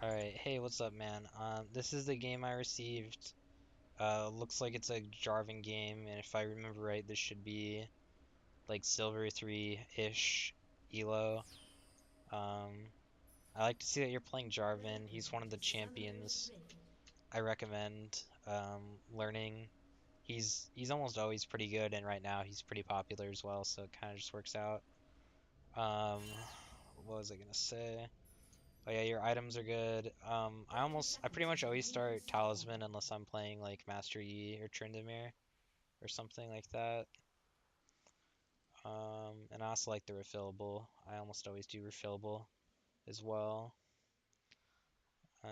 Alright, hey, what's up, man? This is the game I received. Looks like it's a Jarvan game, and if I remember right, this should be like Silver 3-ish Elo. Um, I like to see that you're playing Jarvan. He's one of the champions I recommend learning. He's almost always pretty good, and right now he's pretty popular as well, so it kind of just works out. Um, what was I gonna say? Oh yeah, your items are good. I pretty much always start Talisman unless I'm playing like Master Yi or Tryndamere or something like that. And I also like the refillable. I almost always do refillable as well. Um,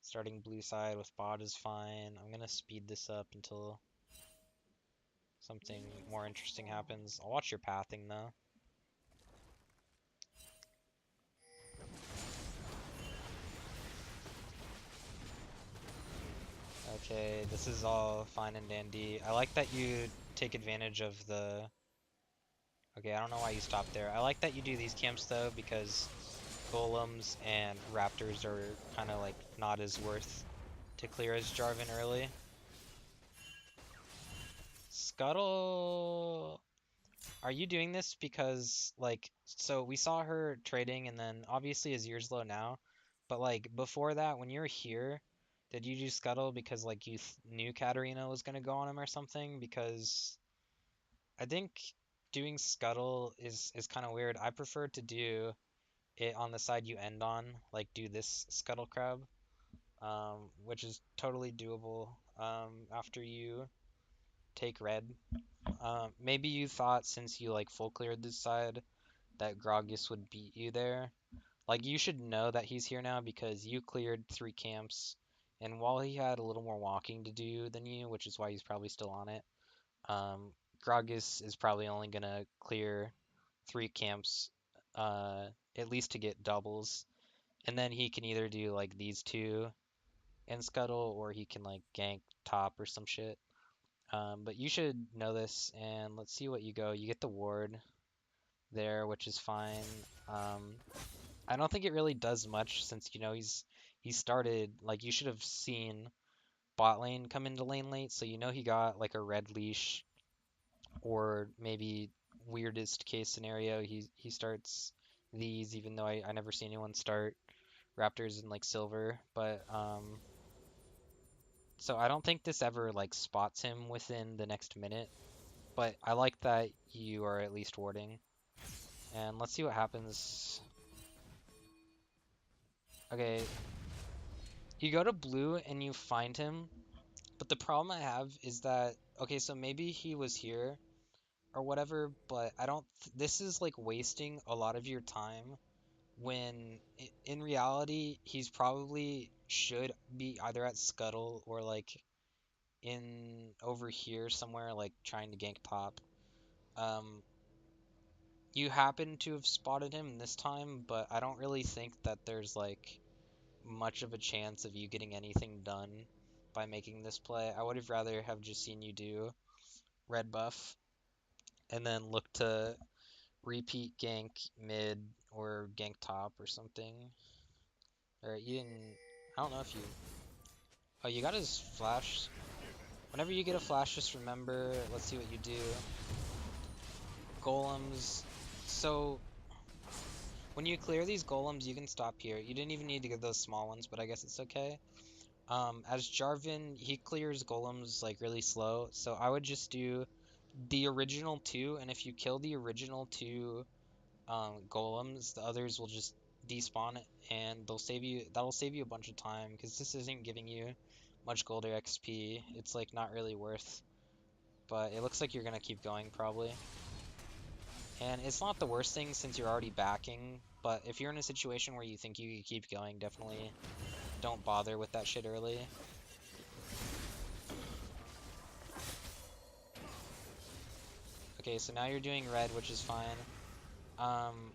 Starting blue side with bot is fine. I'm gonna speed this up until something more interesting happens. I'll watch your pathing though. Okay, this is all fine and dandy. I like that you take advantage of the Okay, I don't know why you stopped there. I like that you do these camps though because golems and raptors are kind of like not as worth to clear as Jarvan early. Scuttle, are you doing this because like so we saw her trading and then obviously Azir's low now, but like before that when you were here, did you do Scuttle because like you knew Katarina was gonna go on him or something? Because I think doing Scuttle is kind of weird. I prefer to do it on the side you end on, like do this scuttle crab, which is totally doable after you take red. Maybe you thought since you like full cleared this side that Gragas would beat you there. Like you should know that he's here now because you cleared 3 camps, and while he had a little more walking to do than you, which is why he's probably still on it, um, Gragas is probably only gonna clear 3 camps, at least to get doubles. And then he can either do like these two and scuttle, or he can like gank top or some shit. But you should know this, and let's see what you go. You get the ward there, which is fine. Um, I don't think it really does much since you know he started like you should have seen bot lane come into lane late, so you know he got like a red leash, or maybe weirdest case scenario he starts these, even though I never see anyone start Raptors in like silver, but so I don't think this ever like spots him within the next minute, but I like that you are at least warding. And let's see what happens. Okay, you go to blue and you find him, but the problem I have is that okay, so maybe he was here or whatever, but I don't this is like wasting a lot of your time when in reality he's probably should be either at scuttle or like in over here somewhere, like trying to gank top. Um, you happen to have spotted him this time, but I don't really think that there's like much of a chance of you getting anything done by making this play. I would have rather have just seen you do red buff and then look to repeat gank mid or gank top or something. Or you didn't. I don't know if you. Oh, you got his flash. Whenever you get a flash, just remember. Let's see what you do. Golems. So when you clear these golems, you can stop here. You didn't even need to get those small ones, but I guess it's okay. As Jarvan, he clears golems like really slow, so I would just do the original 2, and if you kill the original 2 golems, the others will just despawn and that'll save you a bunch of time, because this isn't giving you much gold or XP. It's like not really worth, but it looks like you're gonna keep going probably. And it's not the worst thing since you're already backing, but if you're in a situation where you think you could keep going, definitely don't bother with that shit early. Okay, so now you're doing red, which is fine. Um,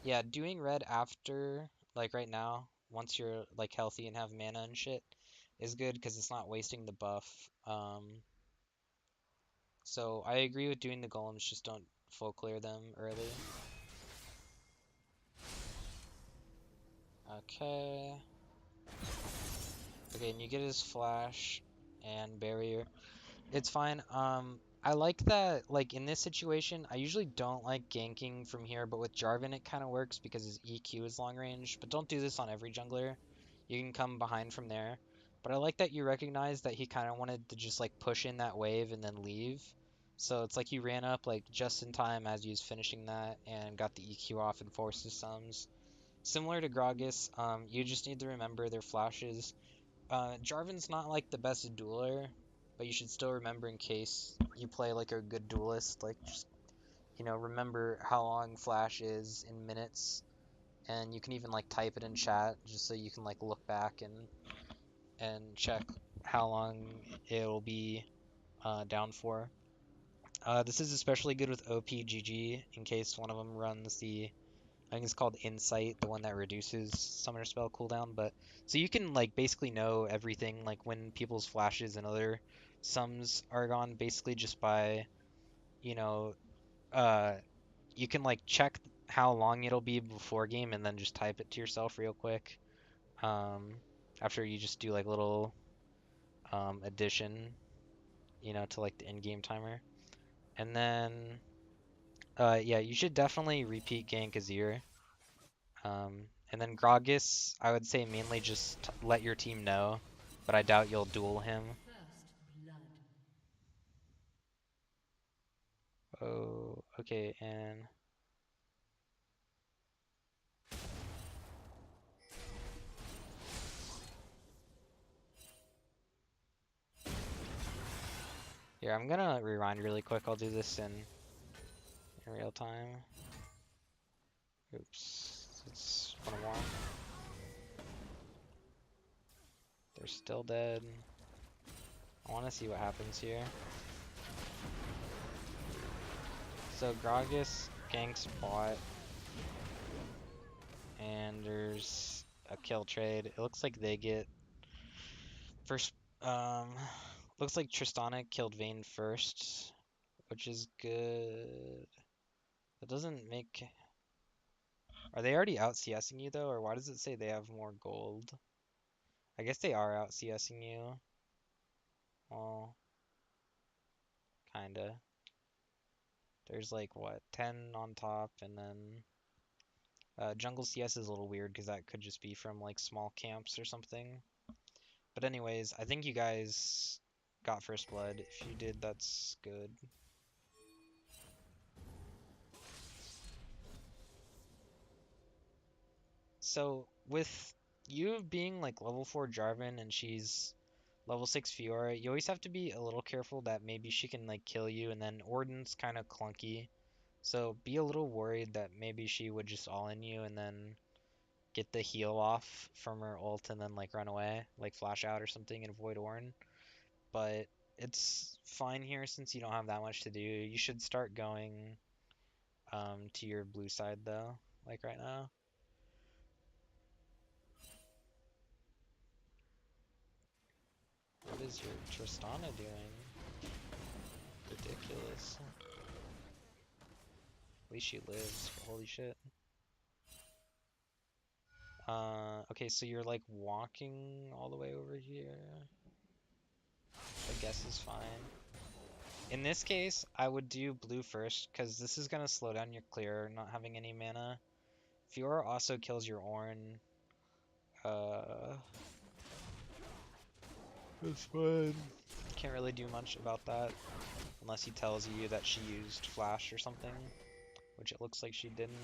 yeah, doing red after, like right now, once you're like healthy and have mana and shit, is good because it's not wasting the buff. So I agree with doing the golems, just don't full clear them early. Okay. Okay, and you get his flash and barrier. It's fine. I like that, like, in this situation, I usually don't like ganking from here, but with Jarvan it kind of works because his EQ is long range. But don't do this on every jungler. You can come behind from there. But I like that you recognize that he kind of wanted to just, like, push in that wave and then leave. So it's like he ran up, like, just in time as he was finishing that and got the EQ off and forced his sums. Similar to Gragas, you just need to remember their flashes. Jarvan's not like the best dueler, but you should still remember in case you play like a good duelist. Like, just, remember how long Flash is in minutes, and you can even like type it in chat just so you can like look back and check how long it'll be down for. This is especially good with OPGG in case one of them runs I think it's called Insight, the one that reduces summoner spell cooldown. But so you can like basically know everything, like when people's flashes and other sums are gone, basically just by, you know, uh, you can like check how long it'll be before game and then just type it to yourself real quick. Um, After you just do like little addition, to like the in-game timer, and then yeah, you should definitely repeat gank Azir. And then Gragas, I would say mainly just let your team know, but I doubt you'll duel him. First blood. Oh, okay, and here, I'm gonna rewind really quick. I'll do this in real time. Oops, it's one more. They're still dead. I want to see what happens here. So Gragas ganks bot, and there's a kill trade. It looks like they get first. Um, Looks like Tristana killed Vayne first, which is good. That doesn't make... Are they already out CSing you though, or why does it say they have more gold? I guess they are out CSing you. Well, kinda. There's like what, 10 on top, and then jungle CS is a little weird because that could just be from like small camps or something. But anyways, I think you guys got first blood. If you did, that's good. So with you being like level 4 Jarvan and she's level 6 Fiora, you always have to be a little careful that maybe she can like kill you, and then Orden's kind of clunky. So be a little worried that maybe she would just all in you and then get the heal off from her ult and then like run away, like flash out or something and avoid Ornn. But it's fine here since you don't have that much to do. You should start going to your blue side though, like right now. What is your Tristana doing? Ridiculous. At least she lives. Holy shit. Okay, so you're like walking all the way over here. I guess is fine. In this case, I would do blue first, because this is gonna slow down your clear, not having any mana. Fiora also kills your Ornn. Uh, that's fine. Can't really do much about that, unless he tells you that she used flash or something, which it looks like she didn't.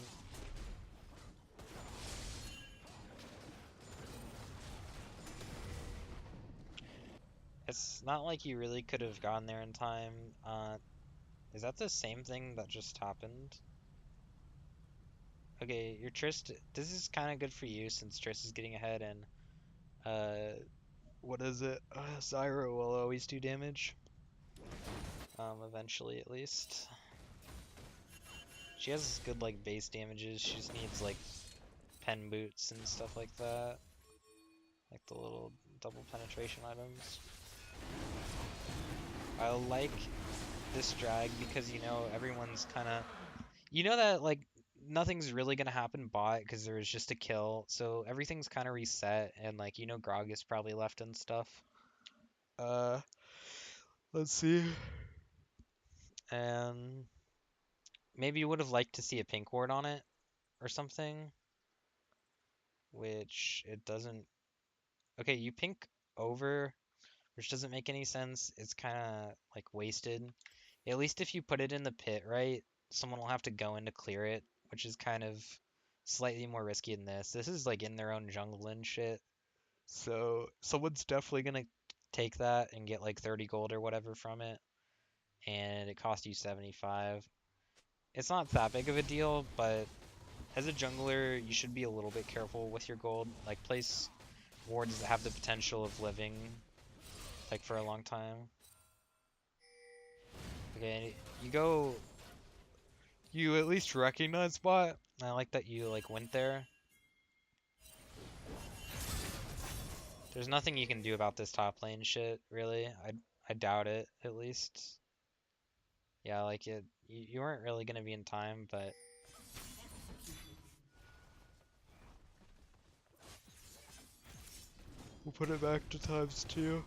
It's not like you really could have gone there in time. Is that the same thing that just happened? Okay, your Trist, this is kind of good for you since Trist is getting ahead and, what is it? Zyra will always do damage. Eventually at least. She has good, like, base damages. She just needs, like, pen boots and stuff like that. Like the little double penetration items. I like this drag because, everyone's kind of... You know that, like, nothing's really gonna happen bot because there was just a kill, so everything's kind of reset, and like Grog is probably left and stuff. Uh, let's see. And maybe you would have liked to see a pink ward on it or something, which it doesn't. Okay, you pink over, which doesn't make any sense. It's kind of like wasted. At least if you put it in the pit, right, someone will have to go in to clear it, which is kind of slightly more risky than this. This is like in their own jungle and shit. So someone's definitely gonna take that and get like 30 gold or whatever from it, and it cost you 75. It's not that big of a deal, but as a jungler, you should be a little bit careful with your gold. Like place wards that have the potential of living like for a long time. Okay, you at least recognize bot. I like that you like went there. There's nothing you can do about this top lane shit, really. I doubt it, at least. Yeah, like you weren't really gonna be in time, but we'll put it back to ×2.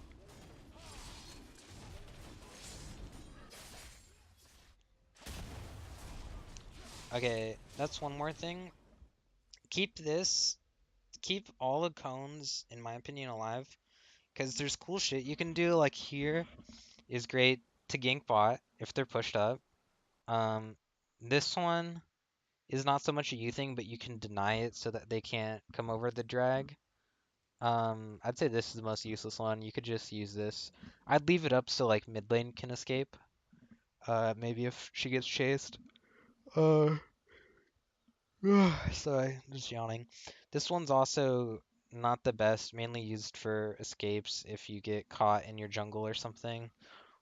Okay, that's one more thing. Keep this, keep all the cones, in my opinion, alive, because there's cool shit you can do. Like here is great to gank bot if they're pushed up. Um, this one is not so much a you thing, but you can deny it so that they can't come over the drag. I'd say this is the most useless one. You could just use this. I'd leave it up so like mid lane can escape. Maybe if she gets chased. Uh, sorry, I'm just yawning. This one's also not the best, mainly used for escapes if you get caught in your jungle or something.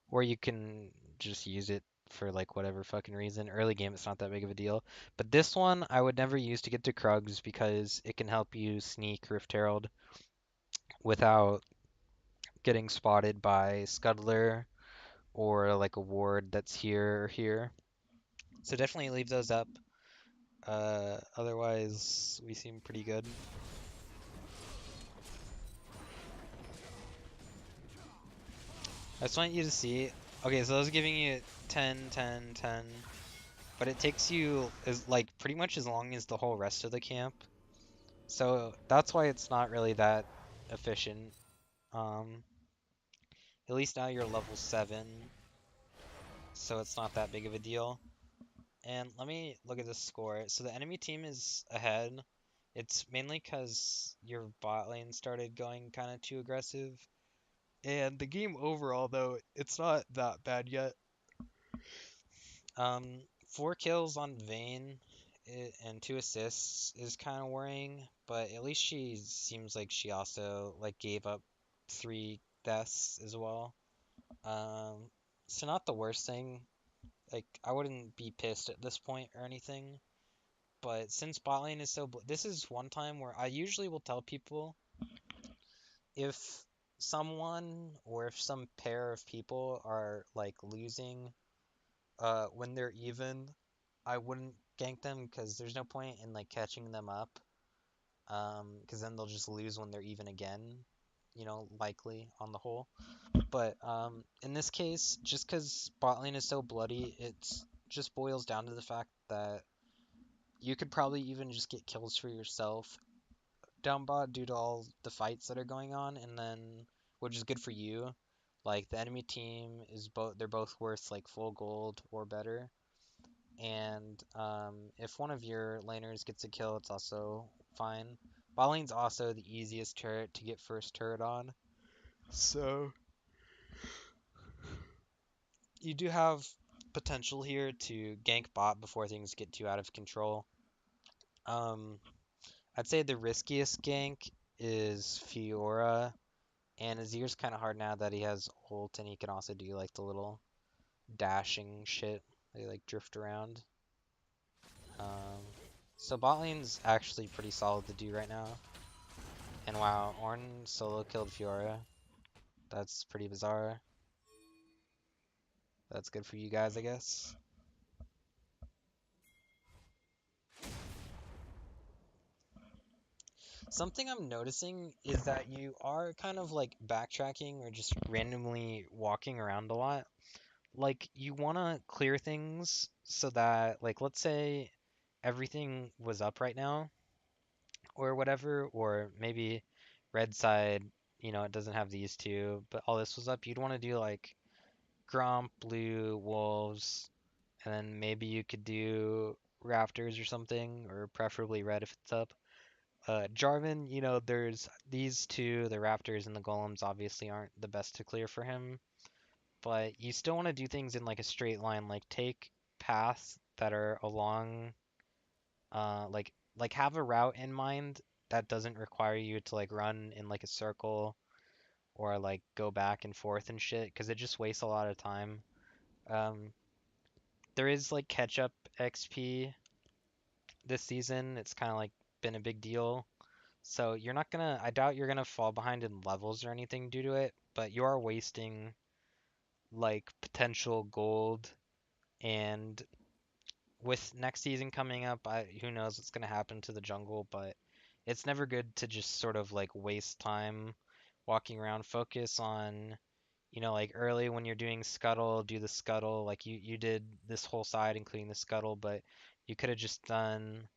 Or you can just use it for like whatever fucking reason. Early game, it's not that big of a deal. But this one, I would never use to get to Krugs because it can help you sneak Rift Herald without getting spotted by Scuttler or like a ward that's here or here. So definitely leave those up. Otherwise, we seem pretty good. I just want you to see. Okay, so I was giving you 10, 10, 10, but it takes you as like pretty much as long as the whole rest of the camp. So that's why it's not really that efficient. Um, at least now you're level 7, so it's not that big of a deal. And let me look at the score. So the enemy team is ahead. It's mainly because your bot lane started going kind of too aggressive. And the game overall, though, it's not that bad yet. 4 kills on Vayne and 2 assists is kind of worrying, but at least she seems like she also like gave up 3 deaths as well. Um, so not the worst thing. Like I wouldn't be pissed at this point or anything. But since bot lane is so, this is one time where I usually will tell people if someone or if some pair of people are like losing when they're even, I wouldn't gank them because there's no point in like catching them up. Because then they'll just lose when they're even again, likely on the whole. But in this case, just because bot lane is so bloody, it's just boils down to the fact that you could probably even just get kills for yourself down bot due to all the fights that are going on, and then which is good for you. Like the enemy team is they're both worth like full gold or better. And if one of your laners gets a kill, it's also fine. Bot lane's also the easiest turret to get first turret on. So you do have potential here to gank bot before things get too out of control. Um, I'd say the riskiest gank is Fiora, and Azir's kind of hard now that he has ult and he can also do like the little dashing shit. They like drift around. Um, so bot lane's actually pretty solid to do right now. And wow, Ornn solo killed Fiora. That's pretty bizarre. That's good for you guys, I guess. Something I'm noticing is that you are kind of like backtracking or just randomly walking around a lot. Like you want to clear things so that like let's say everything was up right now or whatever, or maybe red side, it doesn't have these two, but all this was up. You'd want to do like Gromp, blue, wolves, and then maybe you could do raptors or something, or preferably red if it's up. Jarvan, there's these two, the raptors and the golems obviously aren't the best to clear for him, but you still want to do things in like a straight line, like take paths that are along, like have a route in mind that doesn't require you to like run in like a circle or like go back and forth and shit, because it just wastes a lot of time. Um, there is like catch up XP this season. It's kind of like been a big deal. So I doubt you're gonna fall behind in levels or anything due to it, but you are wasting like potential gold. And with next season coming up, who knows what's gonna happen to the jungle, but it's never good to just sort of like waste time walking around. Focus on, like early when you're doing scuttle, do the scuttle. Like you did this whole side, including the scuttle, but you could have just done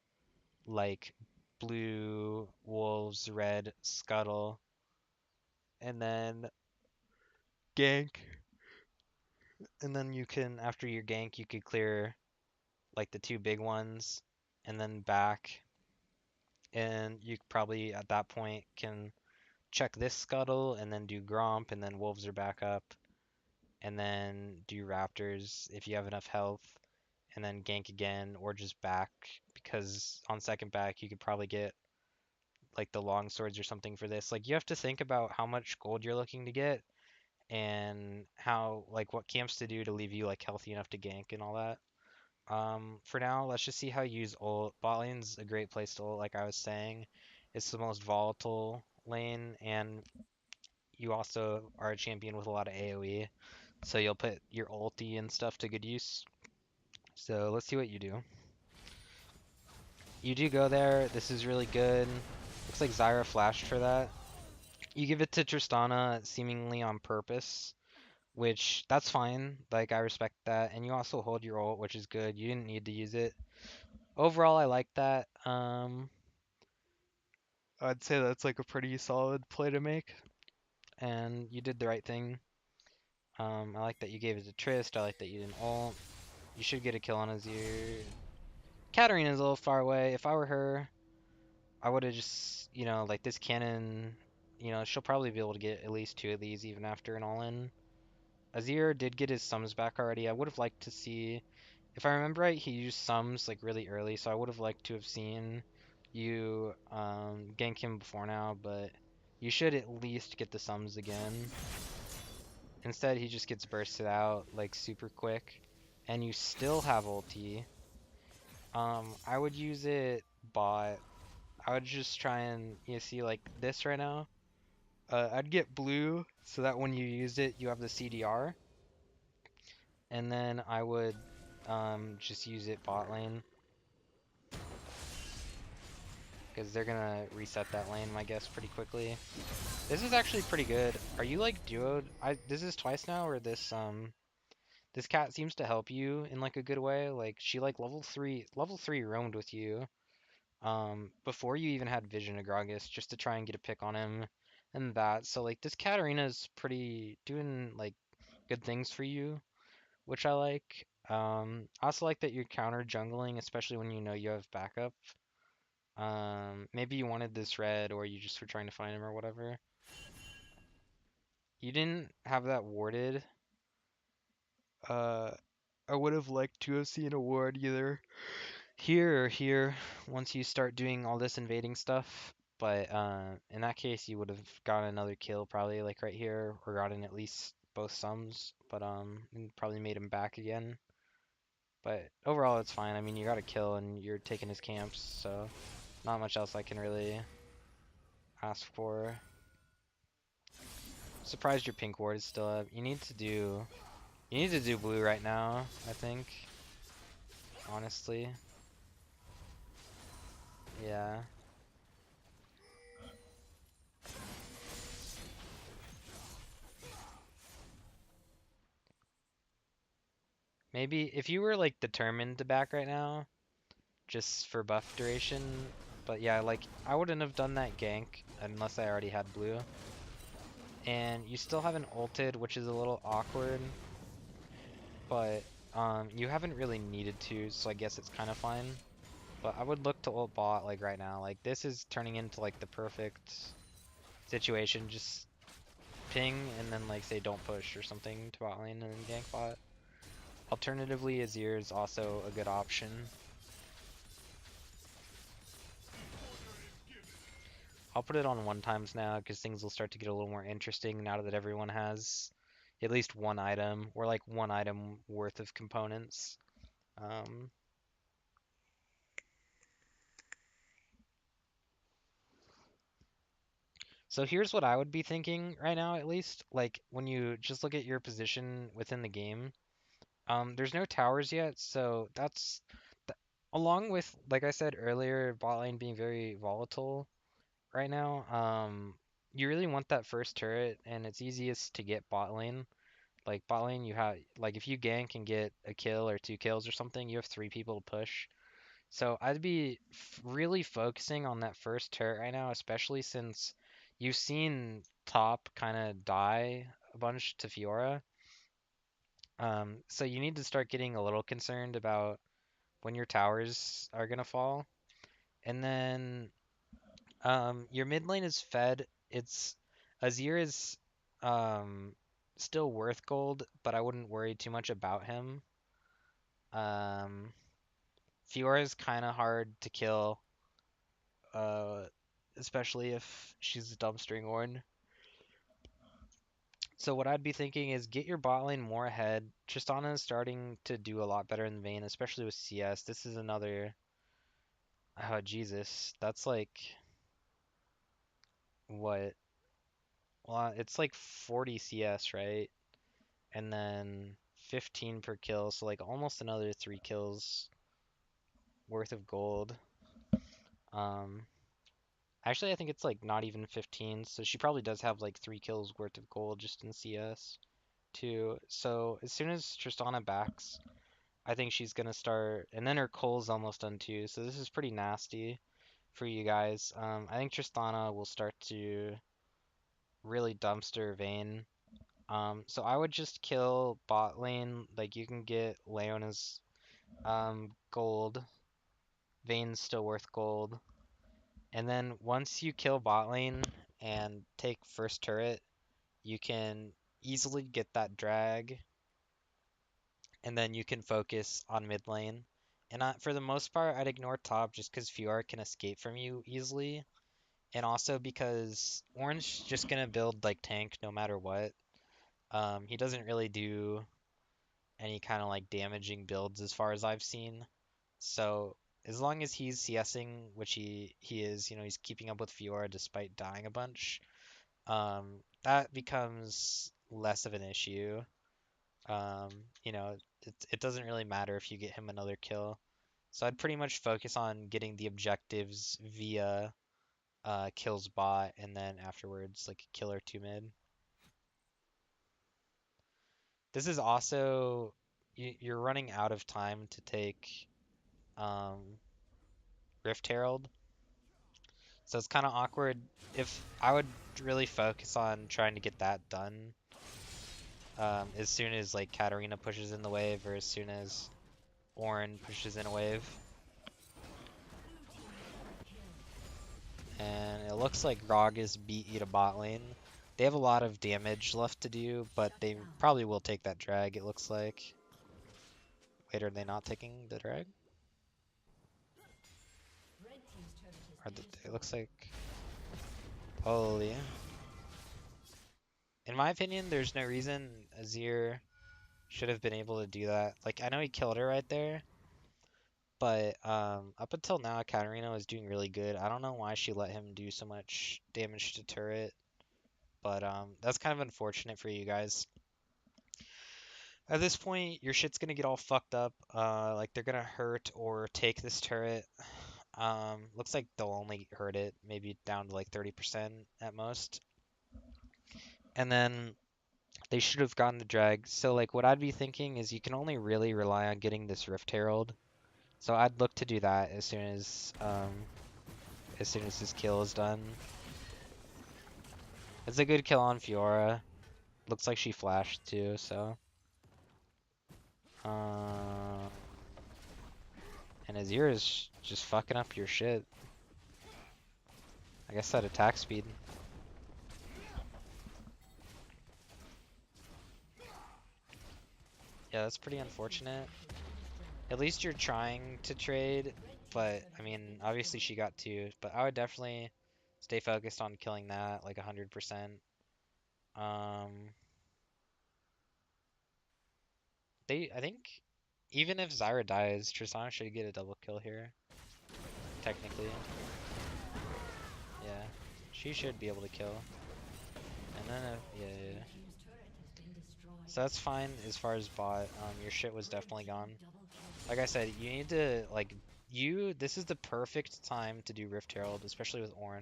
like blue, wolves, red, scuttle, and then gank. And then you can, after your gank, you could clear like the two big ones and then back. And you probably at that point can check this scuttle and then do Gromp, and then wolves are back up. And then do raptors if you have enough health. And then gank again or just back, because on second back you could probably get like the long swords or something for this. Like you have to think about how much gold you're looking to get and how like what camps to do to leave you like healthy enough to gank and all that. For now, let's just see how you use ult. Bot lane's a great place to ult, like I was saying. It's the most volatile lane, and you also are a champion with a lot of AoE, so you'll put your ulti and stuff to good use. So let's see what you do. You do go there. This is really good. Looks like Zyra flashed for that. You give it to Tristana seemingly on purpose, which that's fine. Like I respect that. And you also hold your ult, which is good. You didn't need to use it. Overall, I like that. I'd say that's like a pretty solid play to make, and you did the right thing. I like that you gave it to Trist. I like that you didn't ult. You should get a kill on Azir. Katarina's a little far away. If I were her, I would have just, like this cannon, she'll probably be able to get at least two of these even after an all-in. Azir did get his sums back already. I would have liked to see, if I remember right, he used sums like really early, so I would have liked to have seen you gank him before now, but you should at least get the sums again. Instead, he just gets bursted out like super quick, and you still have ulti. I would use it bot. I would just try and see like this right now. I'd get blue so that when you use it, you have the CDR, and then I would just use it bot lane because they're gonna reset that lane, I guess, pretty quickly. This is actually pretty good. Are you like duoed? This is twice now, or this cat seems to help you in like a good way. Like she like level 3 roamed with you before you even had Vision of Gragas just to try and get a pick on him and that. So like this Katarina's pretty doing like good things for you, which I like. I also like that you're counter jungling, especially when you know you have backup. Maybe you wanted this red or you just were trying to find him or whatever. You didn't have that warded. Uh, I would have liked to have seen a ward either here or here once you start doing all this invading stuff. But in that case, you would have gotten another kill probably like right here, or gotten at least both sums. But and probably made him back again. But overall, it's fine. I mean, you got a kill and you're taking his camps, so not much else I can really ask for. Surprised your pink ward is still up. You need to do blue right now, I think. Honestly. Yeah. Maybe if you were like determined to back right now, just for buff duration. But yeah, like I wouldn't have done that gank unless I already had blue. And you still haven't ulted, which is a little awkward, but you haven't really needed to, so I guess it's kind of fine. But I would look to ult bot like right now. Like this is turning into like the perfect situation. Just ping and then like say don't push or something to bot lane and then gank bot. Alternatively, Azir is also a good option. I'll put it on one times now because things will start to get a little more interesting now that everyone has at least one item or like one item worth of components. Um, so here's what I would be thinking right now, at least. Like when you just look at your position within the game, there's no towers yet, so th along with, like I said earlier, bot lane being very volatile right now. You really want that first turret, and it's easiest to get bot lane. Like bot lane, you have like if you gank and get a kill or two kills or something, you have three people to push. So I'd be really focusing on that first turret right now, especially since you've seen top kind of die a bunch to Fiora. So you need to start getting a little concerned about when your towers are gonna fall. And then your mid lane is fed. It's Azir is um, still worth gold, but I wouldn't worry too much about him. Um, Fiora is kind of hard to kill, uh, especially if she's a dumpstering Ornn. So what I'd be thinking is get your bot lane more ahead. Tristana is starting to do a lot better in Vayne, especially with CS. This is another. Oh Jesus, that's like what? Well, it's like 40 CS, right? And then 15 per kill, so like almost another 3 kills worth of gold. Um, Actually, I think it's like not even 15, so she probably does have like 3 kills worth of gold just in CS too. So as soon as Tristana backs, I think she's gonna start, and then her Cole's almost done too. So this is pretty nasty for you guys. I think Tristana will start to really dumpster Vayne. So I would just kill bot lane. Like you can get Leona's gold. Vayne's still worth gold. And then once you kill bot lane and take first turret, you can easily get that drag, and then you can focus on mid lane. And for the most part, I'd ignore top just because Fiora can escape from you easily, and also because Orange just gonna build like tank no matter what. He doesn't really do any kind of like damaging builds as far as I've seen. So as long as he's CSing, which he is, he's keeping up with Fiora despite dying a bunch. That becomes less of an issue. Um, you know, it doesn't really matter if you get him another kill. So I'd pretty much focus on getting the objectives via kills bot, and then afterwards like a kill or two mid. This is also you're running out of time to take um, Rift Herald, so it's kind of awkward. If I would really focus on trying to get that done as soon as like Katarina pushes in the wave, or as soon as Ornn pushes in a wave. And it looks like Gragas beat you to bot lane. They have a lot of damage left to do, but they probably will take that drag, it looks like. Wait, are they not taking the drag? It looks like... Holy. In my opinion, there's no reason Azir should have been able to do that. Like, I know he killed her right there, but up until now, Katarina was doing really good. I don't know why she let him do so much damage to turret, but that's kind of unfortunate for you guys. At this point, your shit's gonna get all fucked up. Like they're gonna hurt or take this turret. Looks like they'll only hurt it, maybe down to like 30% at most. And then They should have gotten the drag. So like what I'd be thinking is you can only really rely on getting this Rift Herald. So I'd look to do that as soon as his kill is done. It's a good kill on Fiora. Looks like she flashed too, so um and Azir is just fucking up your shit. I guess that attack speed. Yeah, that's pretty unfortunate. At least you're trying to trade, but I mean, obviously she got two, but I would definitely stay focused on killing that like 100%. Um, I think even if Zyra dies, Tristana should get a double kill here, technically. Yeah, she should be able to kill. And then, yeah. So that's fine as far as bot. Your shit was definitely gone. Like I said, you need to like this is the perfect time to do Rift Herald, especially with Ornn.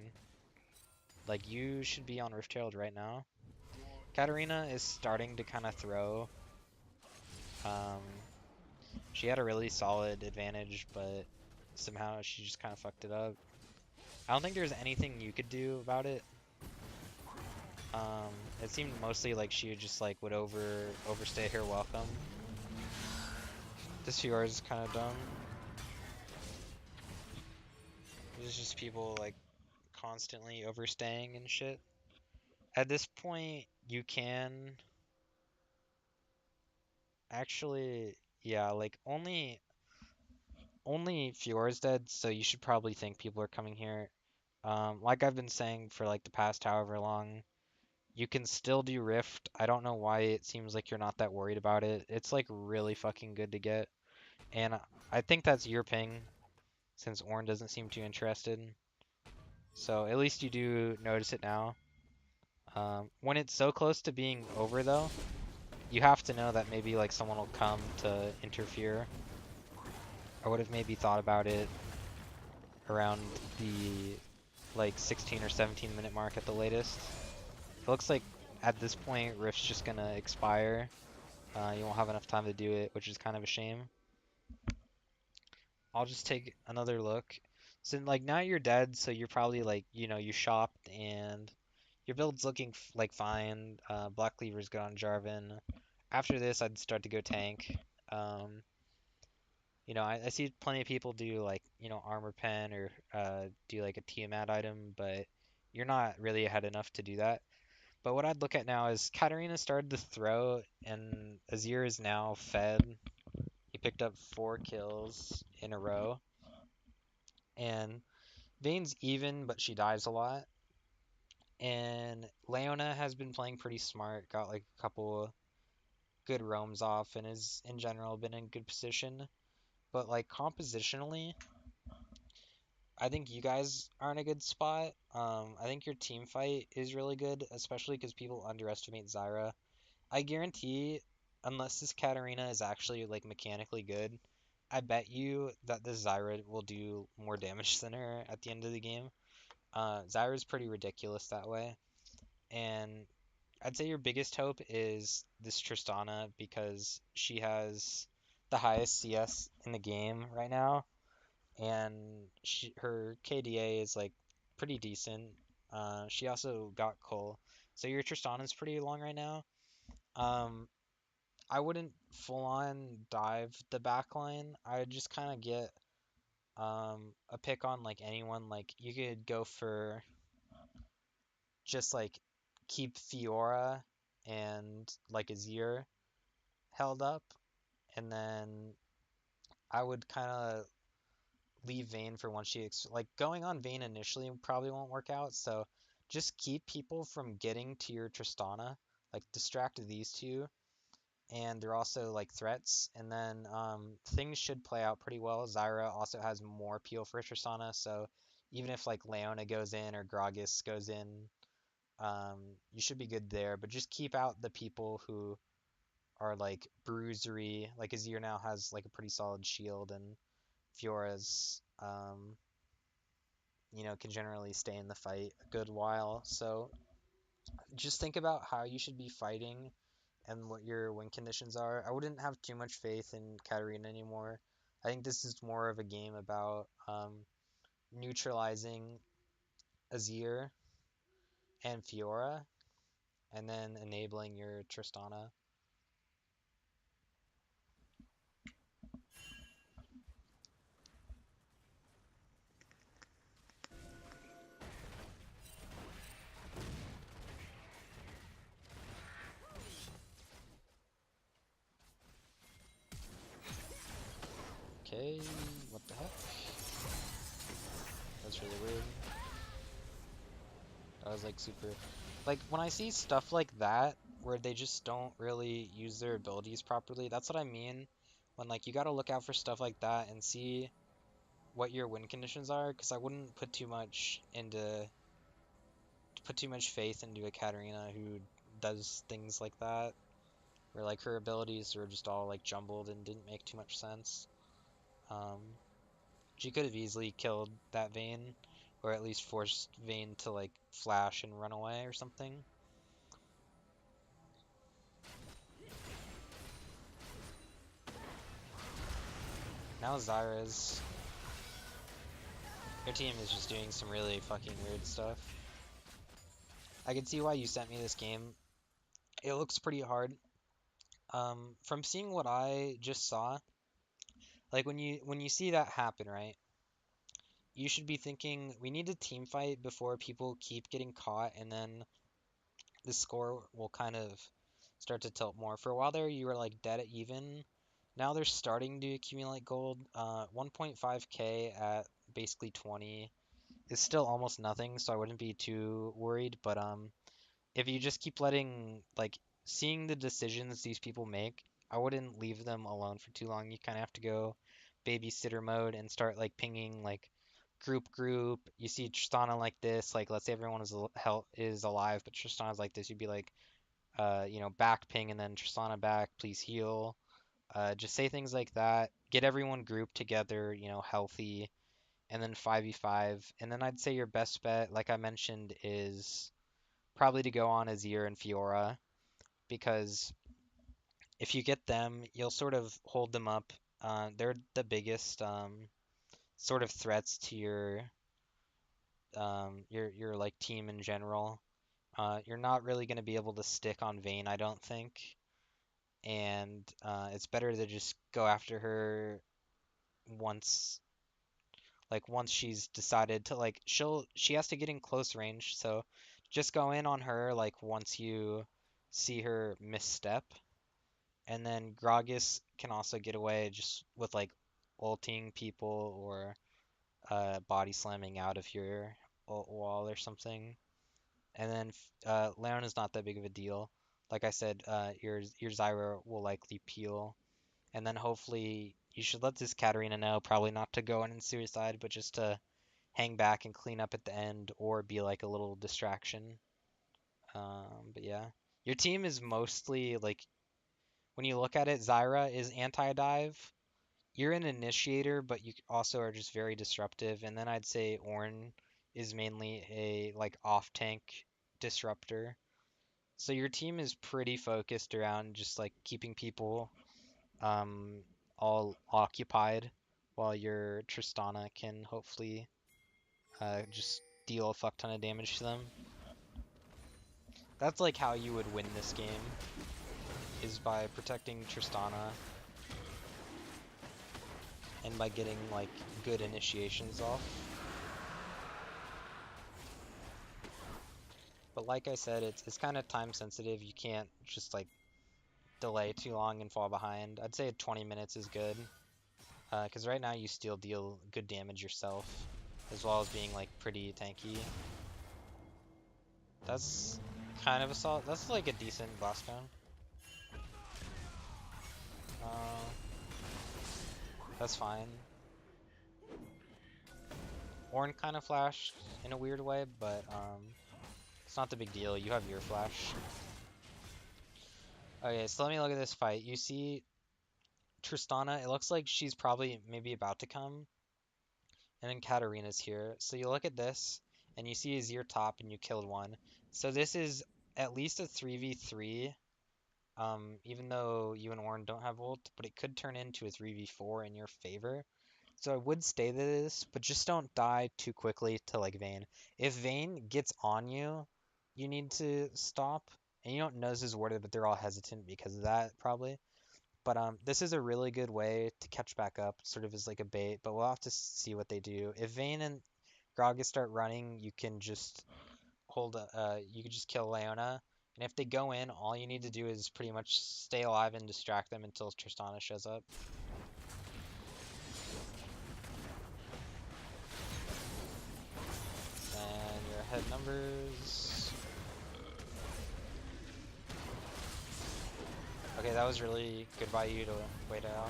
Like you should be on Rift Herald right now. Katarina is starting to kind of throw. Um, she had a really solid advantage, but somehow she just kind of fucked it up. I don't think there's anything you could do about it. Um, it seemed mostly like she would just like would overstay her welcome. This VR is kind of dumb. There's just people like constantly overstaying and shit. At this point, you can actually, yeah, like only Fiora's dead, so you should probably think people are coming here. Like I've been saying for like the past however long, you can still do Rift. I don't know why it seems like you're not that worried about it. It's like really fucking good to get, and I think that's your ping, since Ornn doesn't seem too interested. So at least you do notice it now. When it's so close to being over though, you have to know that maybe like someone will come to interfere. I would have maybe thought about it around the like 16 or 17-minute mark at the latest. It looks like at this point Rift's just gonna expire. You won't have enough time to do it, which is kind of a shame. I'll just take another look. So like now you're dead, so you're probably like, you shopped and your build's looking like fine. Black Cleaver's good on Jarvan. After this, I'd start to go tank. Um, I see plenty of people do like, armor pen or do like a Tiamat item, but you're not really ahead enough to do that. But what I'd look at now is Katarina started to throw, and Azir is now fed. He picked up 4 kills in a row, and Vayne's even, but she dies a lot. And Leona has been playing pretty smart, got like a couple good roams off, and is in general been in good position. But like compositionally, I think you guys are in a good spot. I think your team fight is really good, especially because people underestimate Zyra. I guarantee, unless this Katarina is actually like mechanically good, I bet you that this Zyra will do more damage than her at the end of the game. Zyra's pretty ridiculous that way, and I'd say your biggest hope is this Tristana because she has the highest CS in the game right now, and her KDA is like pretty decent. She also got Cole, so your Tristana's pretty long right now. Um, I wouldn't full on dive the backline. I would just kind of get a pick on like anyone. Like you could go for just like keep Fiora and like Azir held up, and then I would kind of leave Vayne for once like going on Vayne initially probably won't work out. So just keep people from getting to your Tristana, like distract these two, and they're also like threats. And then things should play out pretty well. Zyra also has more peel for Tristana, so even if like Leona goes in or Gragas goes in, you should be good there. But just keep out the people who are like bruisery. Like Azir now has like a pretty solid shield, and Fiora's can generally stay in the fight a good while. So just think about how you should be fighting and what your win conditions are. I wouldn't have too much faith in Katarina anymore. I think this is more of a game about neutralizing Azir and Fiora, and then enabling your Tristana. Okay, what the heck? That's really weird. That was like super. Like when I see stuff like that where they just don't really use their abilities properly, that's what I mean. When like you gotta look out for stuff like that and see what your win conditions are, because I wouldn't put too much faith into a Katarina who does things like that, where like her abilities were just all like jumbled and didn't make too much sense. Um, she could have easily killed that Vayne, or at least forced Vayne to like flash and run away or something. Now Zyra's Your team is just doing some really fucking weird stuff. I can see why you sent me this game. It looks pretty hard. From seeing what I just saw, like when you see that happen, right? You should be thinking we need a team fight before people keep getting caught, and then the score will kind of start to tilt more. For a while there, you were like dead at even. Now they're starting to accumulate gold. 1.5k at basically 20 is still almost nothing, so I wouldn't be too worried. But if you just keep letting like seeing the decisions these people make, I wouldn't leave them alone for too long. You kind of have to go babysitter mode and start like pinging like group. You see Tristana like this, like let's say everyone is alive, but Tristana's like this. You'd be like, back ping and then Tristana back, please heal. Just say things like that. Get everyone grouped together, healthy, and then 5v5. And then I'd say your best bet, like I mentioned, is probably to go on Azir and Fiora because if you get them, you'll sort of hold them up. They're the biggest sort of threats to your like team in general. You're not really going to be able to stick on Vayne, I don't think, and it's better to just go after her once once she's decided to like she has to get in close range, so just go in on her like once you see her misstep. And then Gragas can also get away just with like ulting people or body slamming out of your ult wall or something. And then Leon is not that big of a deal. Like I said, your Zyra will likely peel, and then hopefully you should let this Katarina know, probably not to go in and suicide, but just to hang back and clean up at the end or be like a little distraction. But yeah, your team is mostly like when you look at it, Zyra is anti-dive. You're an initiator, but you also are just very disruptive. And then I'd say Ornn is mainly a like off-tank disruptor. So your team is pretty focused around just like keeping people um all occupied while your Tristana can hopefully just deal a fuck ton of damage to them. That's like how you would win this game, is by protecting Tristana and by getting like good initiations off. But like I said, it's kind of time sensitive. You can't just like delay too long and fall behind. I'd say 20 minutes is good. Because right now you still deal good damage yourself, as well as being like pretty tanky. That's kind of a solid. That's like a decent boss cone. Uh, that's fine. Ornn kind of flashed in a weird way, but it's not the big deal. You have your flash. Okay, so let me look at this fight. You see Tristana, it looks like she's probably maybe about to come, and then Katarina's here. So you look at this, and you see Azir top, and you killed one. So this is at least a 3v3 even though you and Warren don't have ult, but it could turn into a 3v4 in your favor. So I would stay this, but just don't die too quickly to like Vayne. If Vayne gets on you, you need to stop. And you don't know this is worded, but they're all hesitant because of that probably. But this is a really good way to catch back up, sort of as like a bait. But we'll have to see what they do. If Vayne and Gragas start running, you can just you can just kill Leona. And if they go in, all you need to do is pretty much stay alive and distract them until Tristana shows up. And your head numbers. Okay, that was really good by you to wait it out.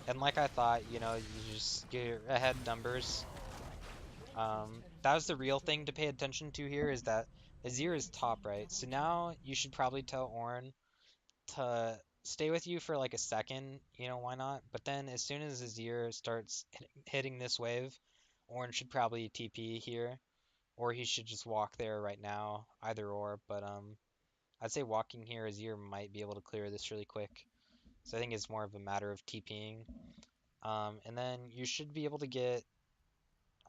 And like I thought, you know, you just get your head numbers. That was the real thing to pay attention to here is that Azir is top, right? So now you should probably tell Ornn to stay with you for like a second, you know, why not? But then as soon as Azir starts hitting this wave, Ornn should probably TP here, or he should just walk there right now, either or. But I'd say walking here, Azir might be able to clear this really quick. So I think it's more of a matter of TPing. And then you should be able to get,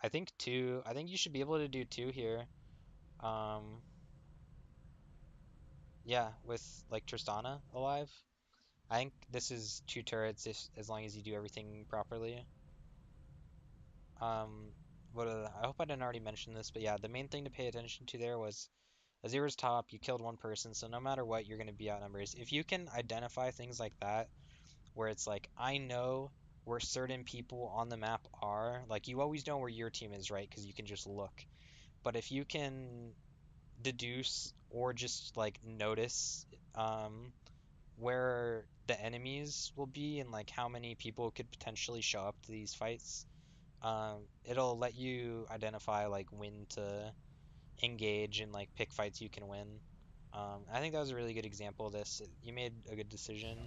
I think two. I think you should be able to do two here. Um, yeah, with like Tristana alive. I think this is two turrets if, as long as you do everything properly. Um, I hope I didn't already mention this, but yeah, the main thing to pay attention to there was Azir's top, you killed one person, so no matter what, you're going to be outnumbered. If you can identify things like that, where it's like, I know where certain people on the map are, like you always know where your team is, right? Because you can just look. But if you can deduce or just like notice where the enemies will be and like how many people could potentially show up to these fights, it'll let you identify like when to engage and like pick fights you can win. I think that was a really good example of this. You made a good decision.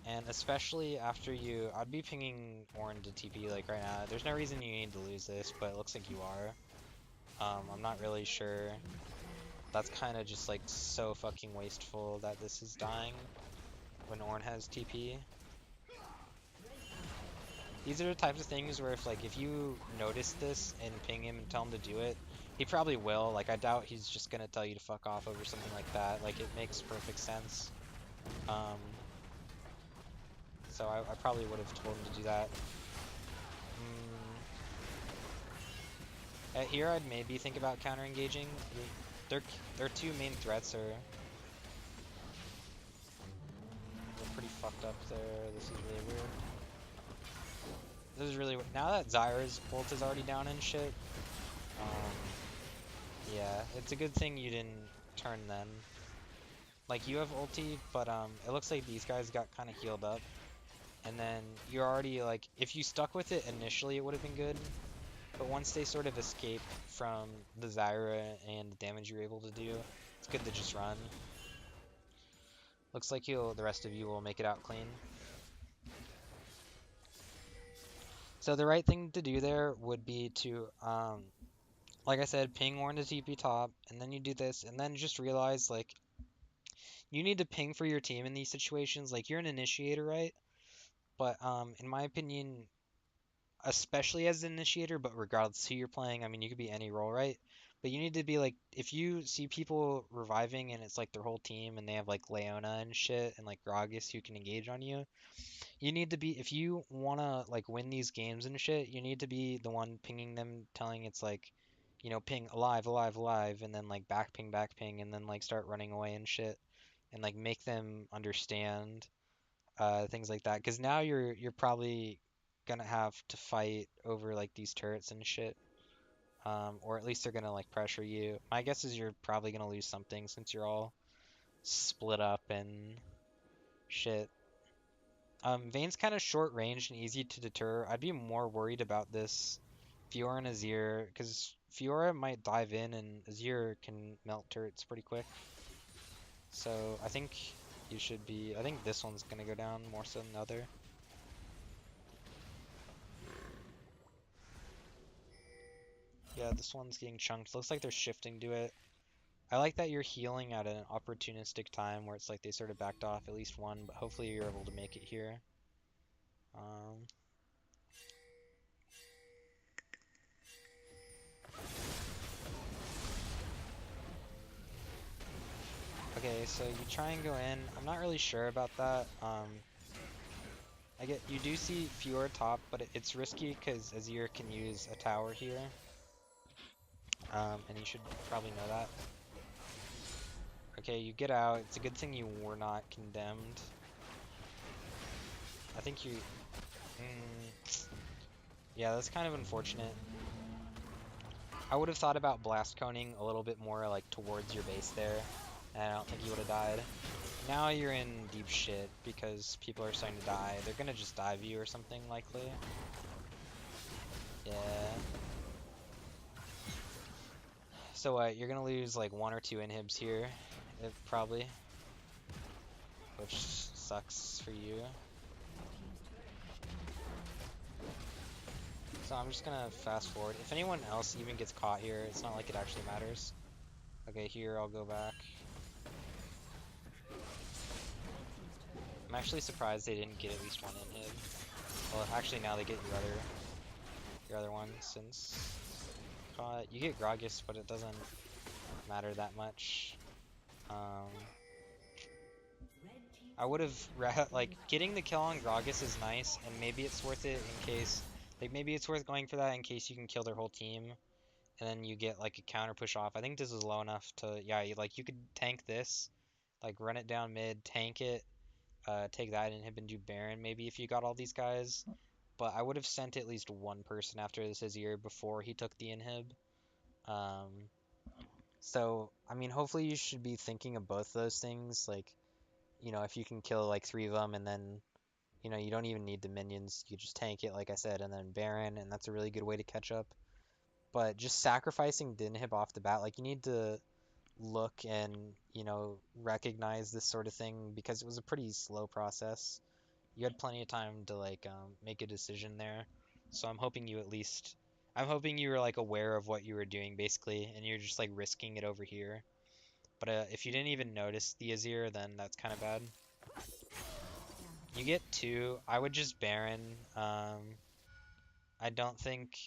And especially after I'd be pinging Ornn to TP like right now. There's no reason you need to lose this, but it looks like you are. I'm not really sure. That's kind of just like so fucking wasteful that this is dying when Ornn has TP. These are the types of things where if you notice this and ping him and tell him to do it, he probably will. Like I doubt he's just gonna tell you to fuck off over something like that. Like it makes perfect sense. Um, so I probably would have told him to do that. Here I'd maybe think about counter engaging. Their two main threats are they're pretty fucked up there. This is really weird. This is really now that Zyra's ult is already down and shit. Um, yeah, it's a good thing you didn't turn then. Like you have ulti, but it looks like these guys got kind of healed up, and then you're already like if you stuck with it initially, it would have been good. But once they sort of escape from the Zyra and the damage you're able to do, it's good to just run. Looks like the rest of you will make it out clean. So the right thing to do there would be to, like I said, ping Ornn to TP top, and then you do this, and then just realize, like, you need to ping for your team in these situations. Like, you're an initiator, right? But, in my opinion, especially as an initiator, but regardless who you're playing, I mean, you could be any role, right? But you need to be like, if you see people reviving and it's like their whole team and they have like Leona and shit and like Gragas who can engage on you, you need to be, if you wanna like win these games and shit, you need to be the one pinging them, telling it's like, you know, ping alive, alive, alive, and then like back ping, and then like start running away and shit, and like make them understand things like that. Because now you're probably gonna have to fight over like these turrets and shit, or at least they're gonna like pressure you. My guess is you're probably gonna lose something since you're all split up and shit. Vayne's kind of short range and easy to deter. I'd be more worried about this Fiora and Azir, because Fiora might dive in and Azir can melt turrets pretty quick. So I think you should be. I think this one's gonna go down more so than the other. Yeah, this one's getting chunked. Looks like they're shifting to it. I like that you're healing at an opportunistic time where it's like they sort of backed off at least one, but hopefully you're able to make it here. Um, okay, so you try and go in. I'm not really sure about that. I get you do see fewer top, but it's risky because Azir can use a tower here. And you should probably know that. Okay, you get out. It's a good thing you were not condemned. I think you... yeah, that's kind of unfortunate. I would have thought about blast coning a little bit more like towards your base there, and I don't think you would have died. Now you're in deep shit because people are starting to die. They're gonna just dive you or something likely. Yeah. So what? You're gonna lose like one or two inhibs here, probably, which sucks for you. So I'm just gonna fast forward. If anyone else even gets caught here, it's not like it actually matters. Okay, here I'll go back. I'm actually surprised they didn't get at least one inhib. Well, actually now they get your other one since you get Gragas, but it doesn't matter that much. Um, I would have like getting the kill on Gragas is nice, and maybe it's worth it in case like maybe it's worth going for that in case you can kill their whole team, and then you get like a counter push off. I think this is low enough to yeah, you could tank this, like run it down mid, tank it, take that inhib and do Baron maybe if you got all these guys. But I would have sent at least one person after this Azir before he took the inhib. Um, so I mean, hopefully you should be thinking of both those things. Like, you know, if you can kill like three of them, and then you know you don't even need the minions. You just tank it, like I said, and then Baron, and that's a really good way to catch up. But just sacrificing the inhib off the bat, like you need to look and you know recognize this sort of thing because it was a pretty slow process. You had plenty of time to like make a decision there. So I'm hoping you were like aware of what you were doing basically, and you're just like risking it over here. But if you didn't even notice the Azir, then that's kind of bad. You get two. I would just Baron. I don't think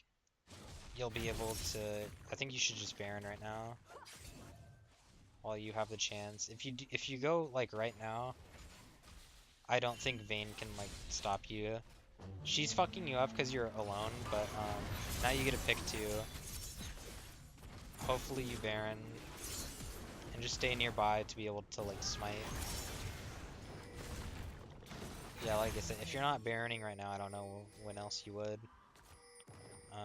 you'll be able to. I think you should just Baron right now while you have the chance. If you go like right now, I don't think Vayne can like stop you. She's fucking you up because you're alone, but now you get a pick too. Hopefully you Baron and just stay nearby to be able to like smite. Yeah, like I said, if you're not Baroning right now, I don't know when else you would. So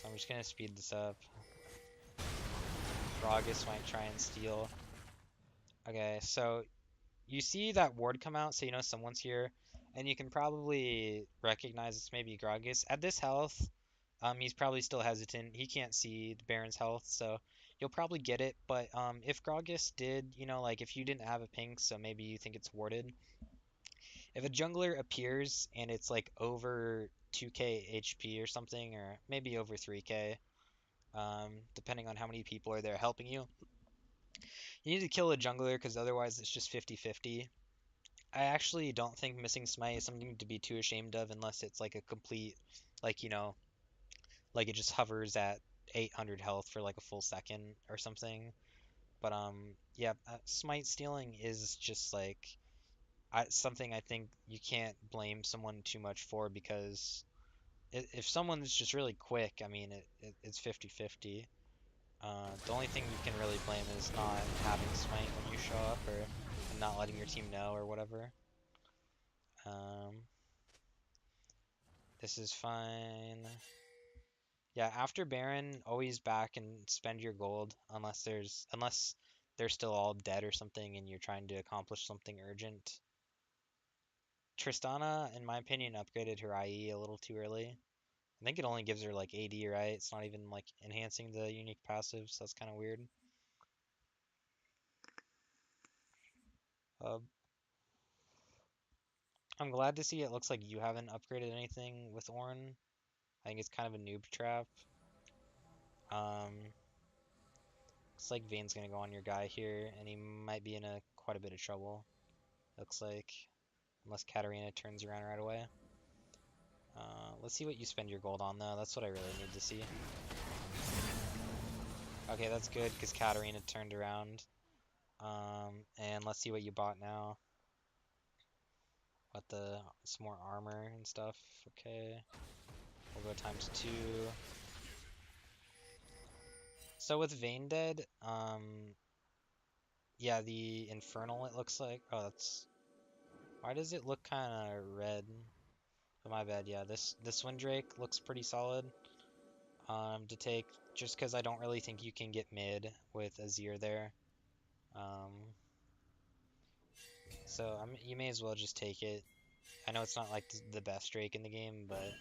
I'm just gonna speed this up. Gragas might try and steal. Okay, so you see that ward come out, so you know someone's here, and you can probably recognize it's maybe Gragas. At this health, he's probably still hesitant. He can't see the Baron's health, so you'll probably get it. But if Gragas did, you know, like if you didn't have a pink, so maybe you think it's warded. If a jungler appears and it's like over 2k HP or something, or maybe over 3k, depending on how many people are there helping you, you need to kill a jungler because otherwise it's just 50-50. I actually don't think missing smite is something to be too ashamed of unless it's like a complete, like, you know, like it just hovers at 800 health for like a full second or something. But yeah, smite stealing is just like something I think you can't blame someone too much for because if someone's just really quick, I mean it's 50-50. The only thing you can really blame is not having smite when you show up or and not letting your team know or whatever. Um, this is fine. Yeah, after Baron, always back and spend your gold unless they're still all dead or something and you're trying to accomplish something urgent. Tristana, in my opinion, upgraded her IE a little too early. I think it only gives her like 80, right? It's not even like enhancing the unique passive, so that's kind of weird. Uh, I'm glad to see it looks like you haven't upgraded anything with Ornn. I think it's kind of a noob trap. Looks like Vayne's gonna go on your guy here, and he might be in quite a bit of trouble. Looks like, unless Katarina turns around right away. Let's see what you spend your gold on though. That's what I really need to see. Okay, that's good because Katarina turned around. And let's see what you bought now. Some more armor and stuff. Okay, we'll go ×2. So with Vayne dead, yeah, the Infernal it looks like. Oh, why does it look kind of red? Oh, my bad. Yeah, this Windrake looks pretty solid. To take just because I don't really think you can get mid with Azir there. Um, so you may as well just take it. I know it's not like the best Drake in the game, but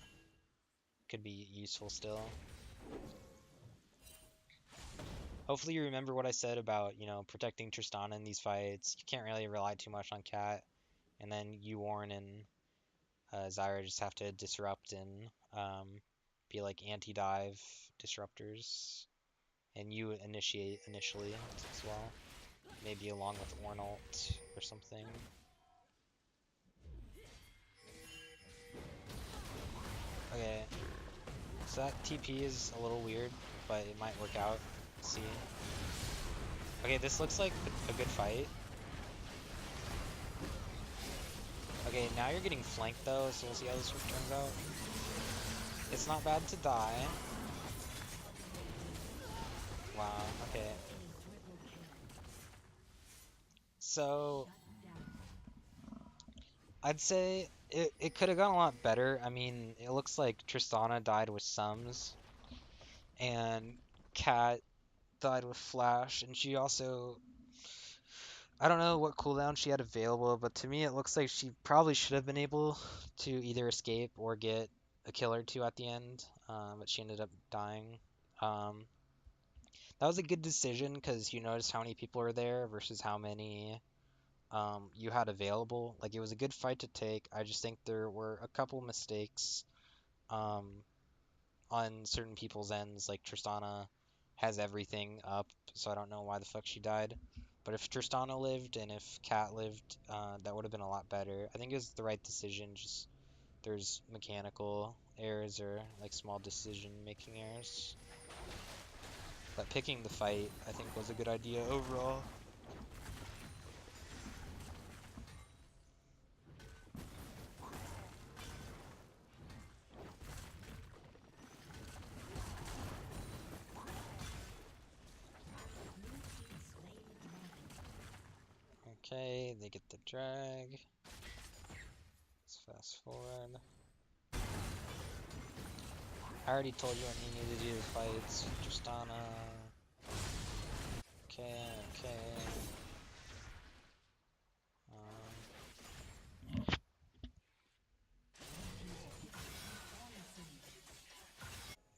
could be useful still. Hopefully you remember what I said about, protecting Tristana in these fights. You can't really rely too much on Cat, and then you, Warren, and Zyra just have to disrupt and be like anti-dive disruptors, and you initiate initially as well, maybe along with Ornalt or something. Okay, so that TP is a little weird, but it might work out. Let's see. Okay, this looks like a good fight. Okay, now you're getting flanked though, so we'll see how this turns out. It's not bad to die. Wow, okay. So, I'd say it could have gone a lot better. I mean, it looks like Tristana died with Sums, and Kat died with Flash, and she also... I don't know what cooldown she had available, but to me it looks like she probably should have been able to either escape or get a kill or two at the end, but she ended up dying. Um, that was a good decision because you notice how many people are there versus how many you had available. Like, it was a good fight to take. I just think there were a couple mistakes um, on certain people's ends. Like, Tristana has everything up, so I don't know why the fuck she died. But if Tristana lived and if Cat lived, that would have been a lot better. I think it was the right decision. Just there's mechanical errors or like small decision-making errors. But picking the fight, I think, was a good idea overall. Okay, they get the drag. Let's fast forward. I already told you what you need to do to fight Tristana. Okay, okay.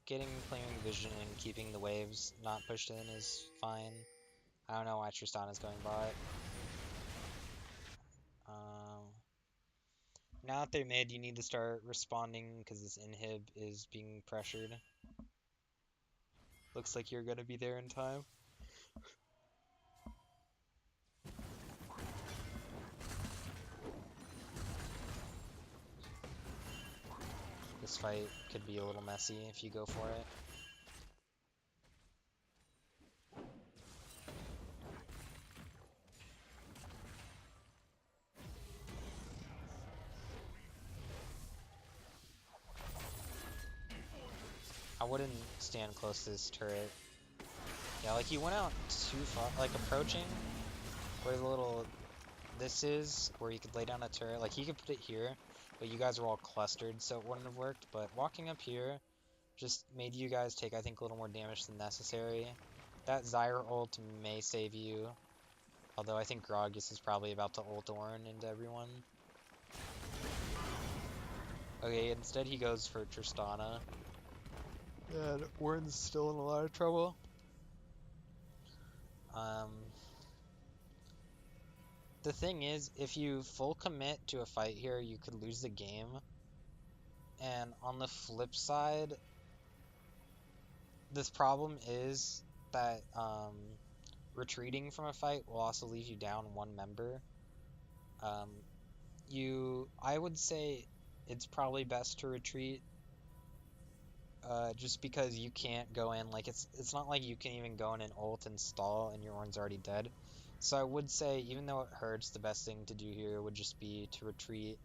Getting clearing vision and keeping the waves not pushed in is fine. I don't know why Tristana's going bot. Now that they're mid, you need to start responding because this inhib is being pressured. Looks like you're gonna be there in time. This fight could be a little messy if you go for it. I wouldn't stand close to this turret. Yeah, like you went out too far, like approaching where the little this is, where you could lay down a turret. Like he could put it here, but you guys are all clustered, so it wouldn't have worked. But walking up here just made you guys take, I think, a little more damage than necessary. That Zyra ult may save you, although I think Gragas is probably about to ult Ornn into everyone. Okay, instead he goes for Tristana. And Ornn's still in a lot of trouble. The thing is, if you full commit to a fight here, you could lose the game. And on the flip side, this problem is that retreating from a fight will also leave you down one member. Um, I would say it's probably best to retreat, just because you can't go in, like it's not like you can even go in and ult and stall and your Ornn's already dead. So I would say, even though it hurts, the best thing to do here would just be to retreat,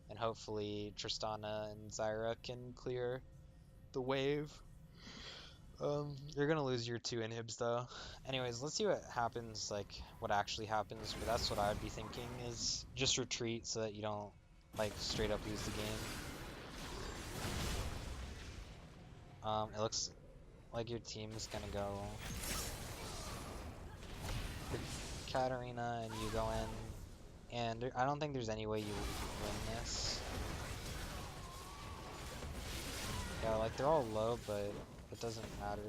and hopefully Tristana and Zyra can clear the wave. You're gonna lose your two inhibs though. Anyways, let's see what happens, like what actually happens, but that's what I would be thinking, is just retreat so that you don't like straight up lose the game. It looks like your team's gonna go for Katarina and you go in, and I don't think there's any way you win this. Yeah, like they're all low, but it doesn't matter.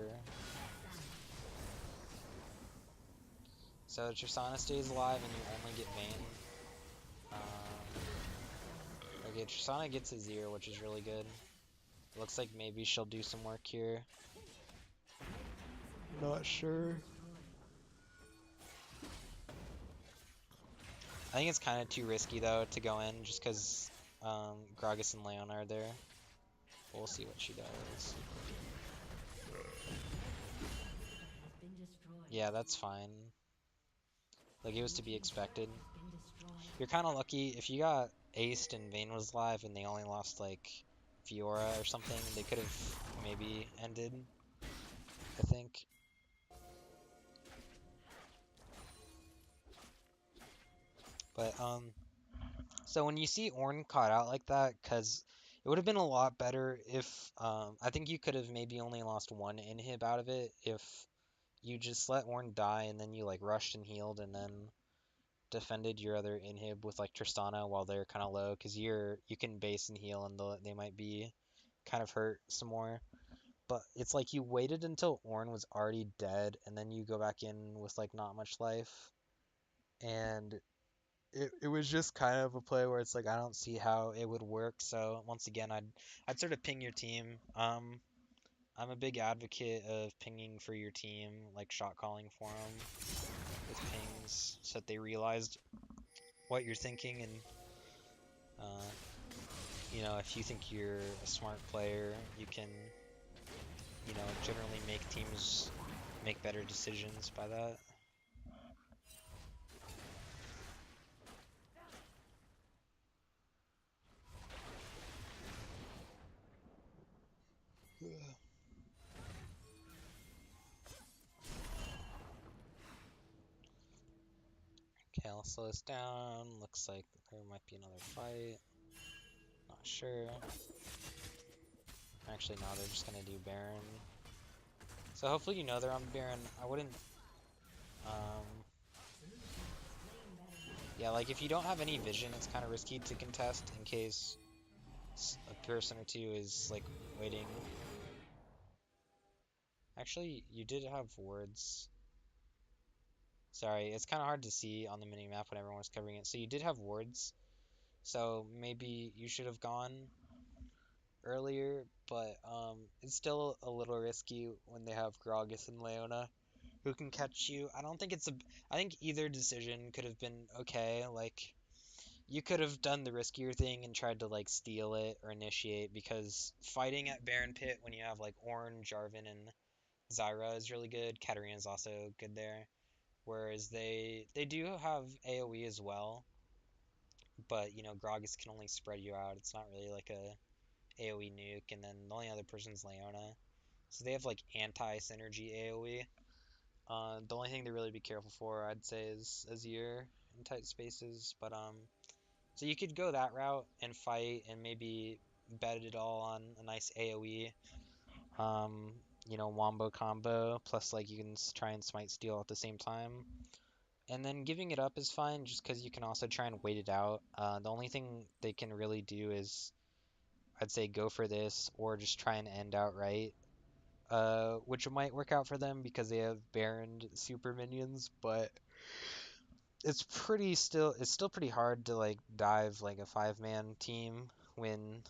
So Tristana stays alive and you only get Vayne. Okay, Tristana gets a 0, which is really good. Looks like maybe she'll do some work here. Not sure. I think it's kind of too risky though to go in, just because Gragas and Leona are there. We'll see what she does. Yeah, that's fine. Like, it was to be expected. You're kind of lucky if you got aced and Vayne was live and they only lost like Fiora or something. They could have maybe ended, I think. But so when you see Ornn caught out like that, because it would have been a lot better if I think you could have maybe only lost one inhib out of it if you just let Ornn die and then you like rushed and healed and then defended your other inhib with like Tristana while they're kind of low, because you can base and heal and they might be kind of hurt some more. But it's like you waited until Ornn was already dead and then you go back in with like not much life, and it was just kind of a play where it's like I don't see how it would work. So once again, I'd sort of ping your team. I'm a big advocate of pinging for your team, like shot calling for them with pings, so that they realized what you're thinking. And uh, if you think you're a smart player, you can, generally make teams make better decisions by that. Okay, I'll slow this down. Looks like there might be another fight. Not sure. Actually, no, they're just gonna do Baron. So hopefully they're on Baron. I wouldn't... Um, yeah, like if you don't have any vision, it's kind of risky to contest in case a person or two is like waiting. Actually, you did have wards. Sorry, it's kind of hard to see on the mini-map when everyone's covering it. So you did have wards. So maybe you should have gone earlier, but it's still a little risky when they have Gragas and Leona who can catch you. I think either decision could have been okay. Like, you could have done the riskier thing and tried to like steal it or initiate, because fighting at Baron Pit when you have like Ornn, Jarvan, and Zyra is really good. Katarina is also good there. Whereas they do have AoE as well, but Gragas can only spread you out. It's not really like a AoE nuke, and then the only other person's Leona. So they have like anti-synergy AoE. The only thing to really be careful for, I'd say, is Azir in tight spaces. But so you could go that route and fight and maybe bet it all on a nice AoE, wombo combo, plus like you can try and smite steal at the same time. And then giving it up is fine, just because you can also try and wait it out. The only thing they can really do is, I'd say, go for this or just try and end outright. Which might work out for them because they have Baron super minions, but it's still pretty hard to like dive like a 5-man team when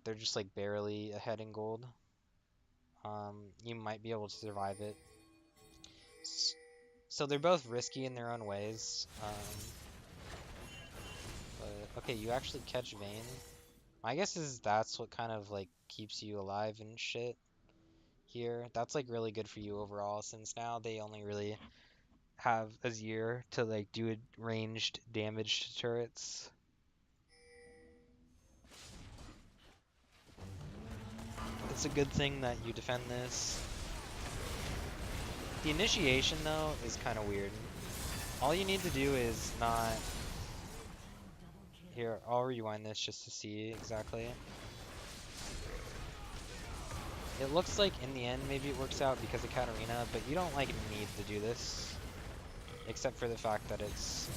they're just like barely ahead in gold. You might be able to survive it. So they're both risky in their own ways. But okay, you actually catch Vayne. My guess is that's what kind of like keeps you alive and shit here. That's like really good for you overall, since now they only really have Azir to like do a ranged damage to turrets. It's a good thing that you defend this. The initiation though is kind of weird. All you need to do is not... Here, I'll rewind this just to see exactly. It looks like in the end maybe it works out because of Katarina, but you don't like need to do this. Except for the fact that it's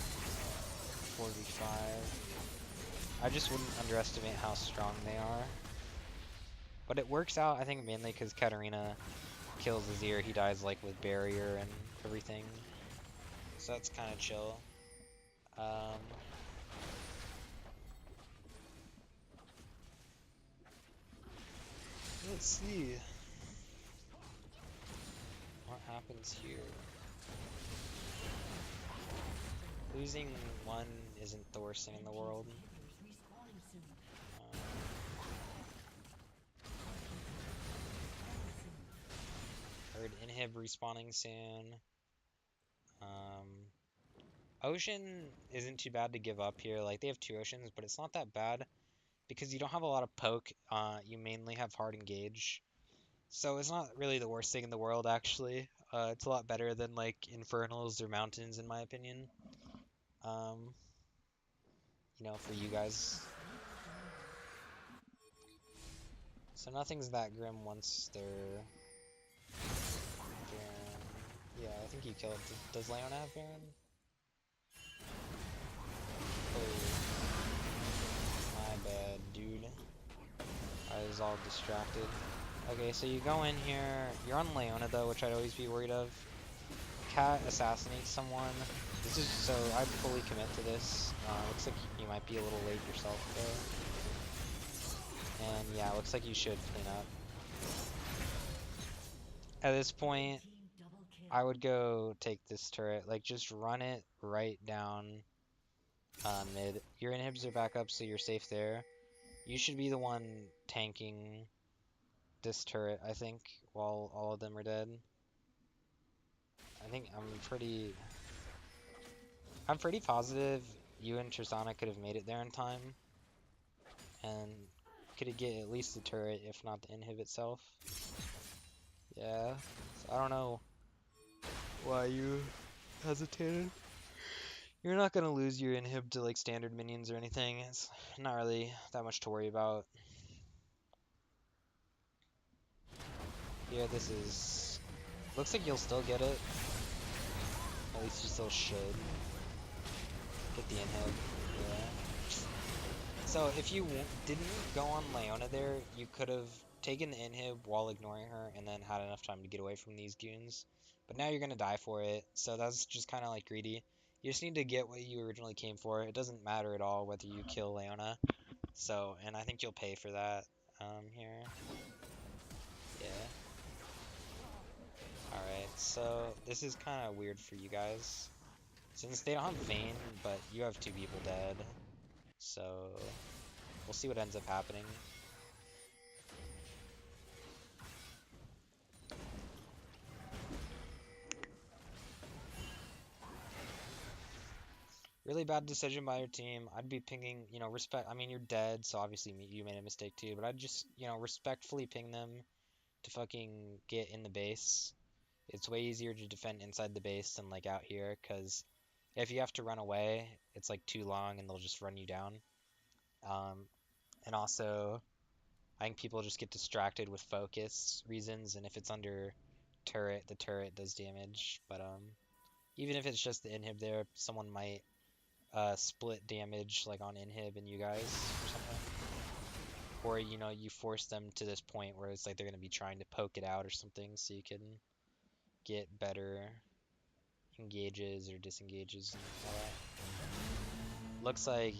45. I just wouldn't underestimate how strong they are. But it works out, I think, mainly because Katarina kills Azir. He dies like with barrier and everything. So that's kind of chill. Let's see what happens here. Losing one isn't the worst thing in the world. Heard inhib respawning soon. Ocean isn't too bad to give up here. Like, they have two oceans, but it's not that bad because you don't have a lot of poke. You mainly have hard engage. So it's not really the worst thing in the world, actually. It's a lot better than, like, Infernals or Mountains, in my opinion. Um, for you guys. So nothing's that grim once they're Baron. Yeah, I think you kill it. Does Leona have Baron? Oh, my bad, dude. I was all distracted. Okay, so you go in here. You're on Leona, though, which I'd always be worried of. Cat assassinates someone. This is so I'd fully commit to this. Looks like you might be a little late yourself, though. And yeah, looks like you should clean up. At this point, I would go take this turret. Like, just run it right down mid. Your inhibs are back up, so you're safe there. You should be the one tanking this turret, I think, while all of them are dead. I think I'm pretty positive you and Tristana could have made it there in time. And could it get at least the turret, if not the inhib itself? Yeah. So I don't know why you hesitated. You're not gonna lose your inhib to like standard minions or anything. It's not really that much to worry about. Yeah, this is... Looks like you'll still get it. At least you still should. Get the inhib. Yeah. So if you didn't go on Leona there, you could have taken the inhib while ignoring her and then had enough time to get away from these goons. But now you're gonna die for it, so that's just kind of like greedy. You just need to get what you originally came for. It doesn't matter at all whether you kill Leona. So, and I think you'll pay for that here. Yeah. Alright, so this is kind of weird for you guys. Since they don't have Vayne, but you have two people dead. So, we'll see what ends up happening. Really bad decision by your team. I'd be pinging, respect. I mean, you're dead, so obviously you made a mistake too, but I'd just, respectfully ping them to fucking get in the base. It's way easier to defend inside the base than like out here, because if you have to run away, it's like too long and they'll just run you down. And also, I think people just get distracted with focus reasons, and if it's under turret, the turret does damage. But even if it's just the inhib there, someone might split damage like on inhib and you guys or something. Or you force them to this point where it's like they're gonna be trying to poke it out or something, so you can get better engages or disengages and all that. Looks like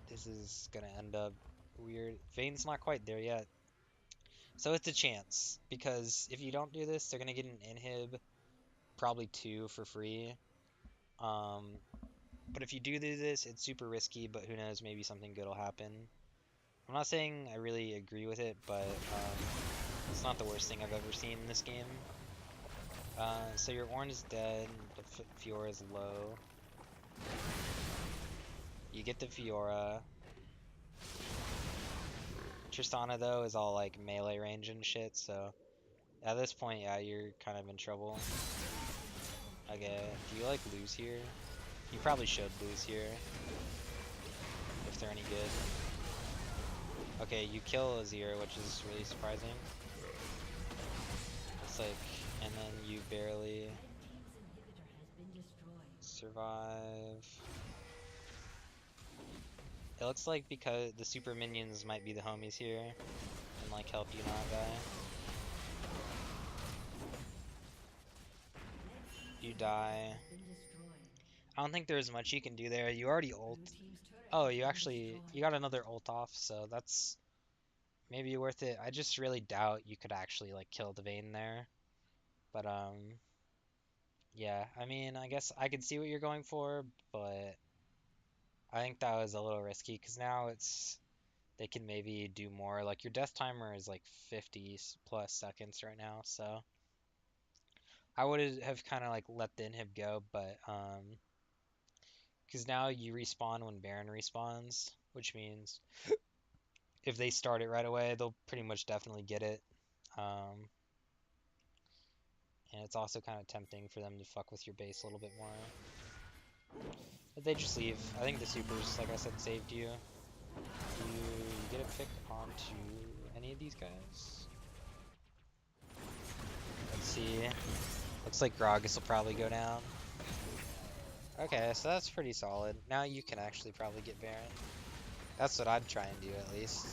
this is gonna end up weird. Vayne's not quite there yet. So it's a chance, because if you don't do this, they're gonna get an inhib, probably two for free. Um, but if you do this, it's super risky, but who knows, maybe something good will happen. I'm not saying I really agree with it, but it's not the worst thing I've ever seen in this game. So your Ornn is dead, the Fiora is low. You get the Fiora. Tristana, though, is all like melee range and shit, so at this point, yeah, you're kind of in trouble. Okay, do you like lose here? You probably should lose here, if they're any good. Okay, you kill Azir, which is really surprising. It's like, and then you barely survive. It looks like because the super minions might be the homies here, and like help you not die. You die. I don't think there's much you can do there. You already ult. Oh, you got another ult off, so that's maybe worth it. I just really doubt you could actually like kill the Vayne there. But yeah, I mean, I guess I could see what you're going for, but I think that was a little risky because now it's they can maybe do more. Like your death timer is like 50 plus seconds right now, so I would have kind of like let the inhib go, but because now you respawn when Baron respawns, which means if they start it right away, they'll pretty much definitely get it. Um, and it's also kind of tempting for them to fuck with your base a little bit more. But they just leave. I think the supers, like I said, saved you. You get a pick onto any of these guys? Let's see. Looks like Gragas will probably go down. Okay, so that's pretty solid. Now you can actually probably get Baron. That's what I'd try and do at least.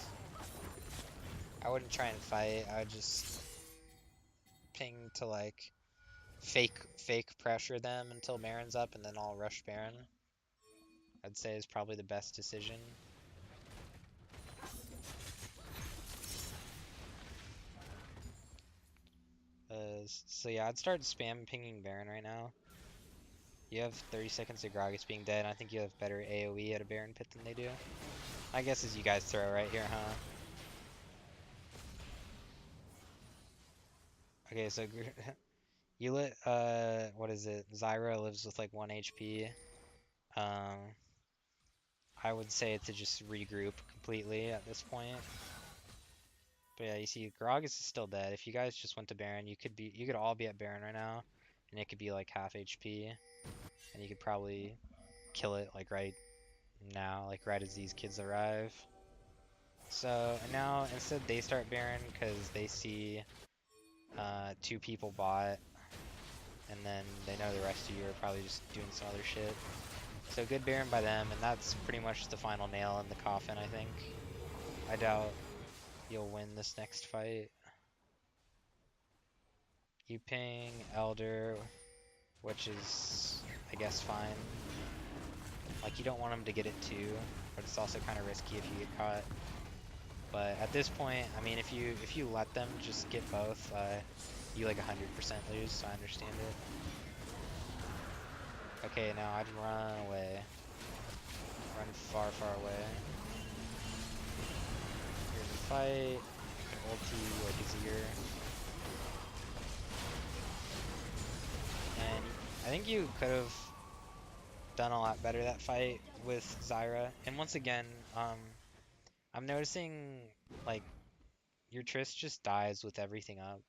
I wouldn't try and fight. I would just ping to like fake pressure them until Baron's up, and then I'll rush Baron. I'd say is probably the best decision. So yeah, I'd start spam pinging Baron right now. You have 30 seconds to Gragas being dead. I think you have better AoE at a Baron pit than they do. I guess as you guys throw right here, huh? Okay, so you let what is it? Zyra lives with like 1 HP. Um, I would say to just regroup completely at this point. But yeah, you see, Gragas is still dead. If you guys just went to Baron, you could all be at Baron right now, and it could be like half HP, and you could probably kill it like right now, like right as these kids arrive. So and now instead they start Baron because they see two people bot, and then they know the rest of you are probably just doing some other shit. So good Baron by them, and that's pretty much the final nail in the coffin, I think. I doubt you'll win this next fight. You ping Elder, which is, I guess, fine. Like, you don't want them to get it too, but it's also kind of risky if you get caught. But at this point, I mean, if you let them just get both, you like 100% lose, so I understand it. Okay, now I'd run away. Run far, far away. Here's a fight. You can ulti like his ear. And I think you could have done a lot better that fight with Zyra. And once again, I'm noticing like your Triss just dies with everything up,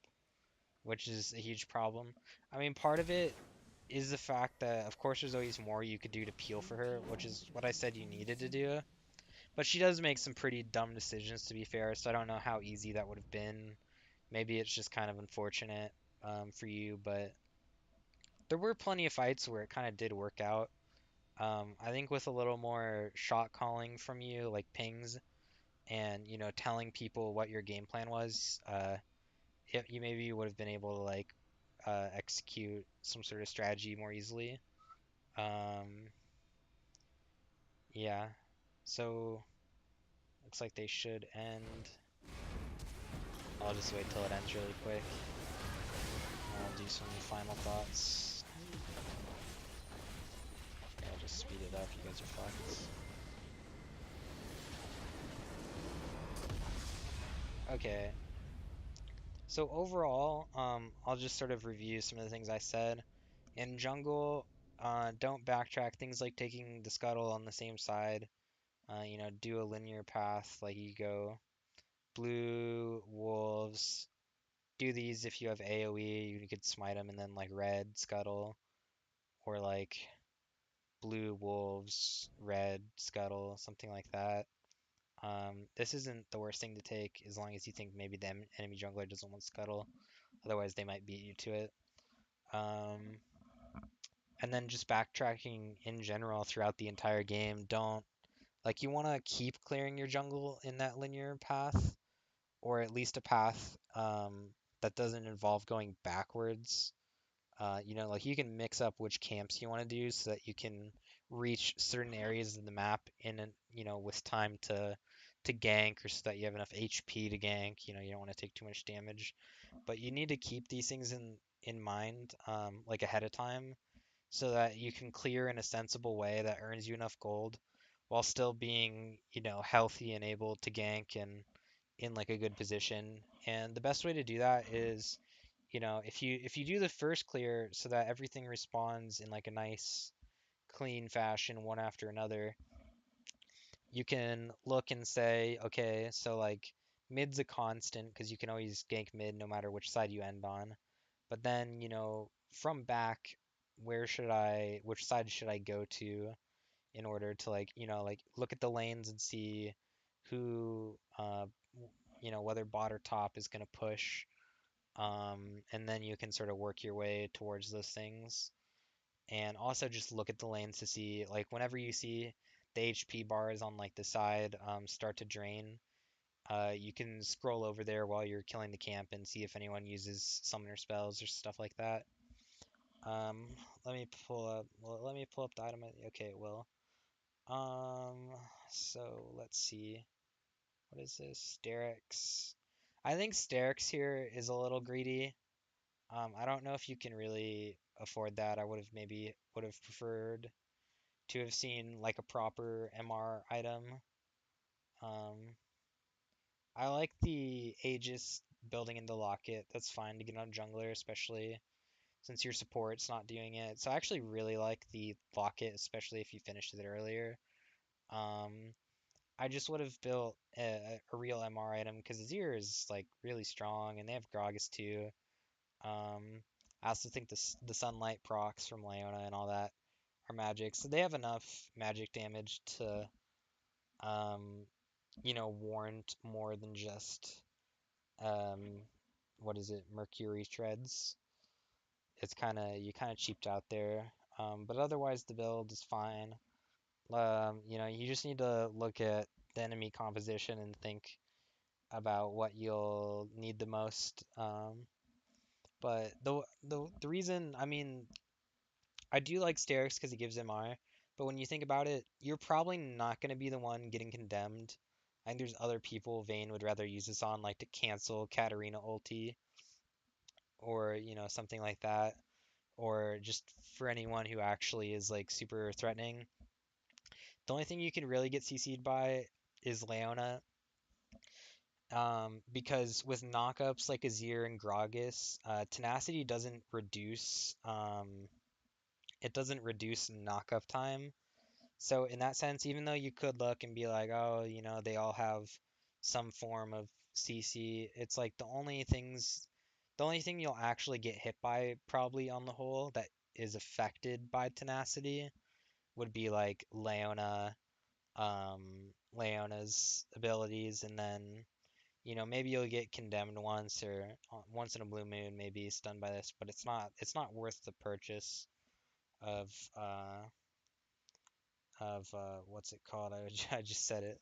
which is a huge problem. I mean, part of it is the fact that, of course, there's always more you could do to peel for her, which is what I said you needed to do. But she does make some pretty dumb decisions, to be fair, so I don't know how easy that would have been. Maybe it's just kind of unfortunate for you, but there were plenty of fights where it kind of did work out. I think with a little more shot calling from you, like pings, and telling people what your game plan was, you maybe would have been able to like execute some sort of strategy more easily. Um, yeah. So looks like they should end. I'll just wait till it ends really quick. I'll do some final thoughts. Yeah, I'll just speed it up. You guys are fucked. Okay. So overall, I'll just sort of review some of the things I said. In jungle, don't backtrack. Things like taking the scuttle on the same side. Do a linear path, like you go blue, wolves. Do these if you have AoE, you could smite them, and then like red, scuttle, or like blue, wolves, red, scuttle, something like that. This isn't the worst thing to take as long as you think maybe the enemy jungler doesn't want scuttle. Otherwise, they might beat you to it. Um, and then just backtracking in general throughout the entire game. Don't like you want to keep clearing your jungle in that linear path, or at least a path that doesn't involve going backwards. Like you can mix up which camps you want to do so that you can reach certain areas of the map with time to gank or so that you have enough HP to gank. You don't want to take too much damage, but you need to keep these things in mind, like ahead of time, so that you can clear in a sensible way that earns you enough gold while still being, healthy and able to gank and in like a good position. And the best way to do that is, if you do the first clear so that everything responds in like a nice clean fashion one after another, you can look and say, okay, so like mid's a constant because you can always gank mid no matter which side you end on. But then, from back, which side should I go to in order to like look at the lanes and see who, whether bot or top is going to push. And then you can sort of work your way towards those things. And also just look at the lanes to see, like, whenever you see the HP bars on like the side start to drain, you can scroll over there while you're killing the camp and see if anyone uses summoner spells or stuff like that. Um, let me pull up the item. Okay, it will. Um, so let's see. What is this? Sterix. I think Sterix here is a little greedy. I don't know if you can really afford that. I would have preferred to have seen like a proper MR item. Um, I like the Aegis building into Locket. That's fine to get on jungler, especially since your support's not doing it. So I actually really like the Locket, especially if you finished it earlier. Um, I just would have built a real MR item because Azir is like really strong, and they have Gragas too. Um, I also think the Sunlight procs from Leona and all that are magic, so they have enough magic damage to warrant more than just um, what is it, Mercury Treads. It's you kind of cheaped out there, but otherwise the build is fine. You just need to look at the enemy composition and think about what you'll need the most. But the reason, I mean, I do like Sterix because he gives MR, but when you think about it, you're probably not going to be the one getting condemned. I think there's other people Vayne would rather use this on, like to cancel Katarina ulti or, something like that, or just for anyone who actually is like super threatening. The only thing you can really get CC'd by is Leona, because with knockups like Azir and Gragas, tenacity doesn't reduce knockup time. So in that sense, even though you could look and be like, oh, they all have some form of CC, it's like the only thing you'll actually get hit by probably on the whole that is affected by tenacity would be like Leona's abilities, and then maybe you'll get condemned once or once in a blue moon, maybe stunned by this, but it's not worth the purchase of uh what's it called? I just said it.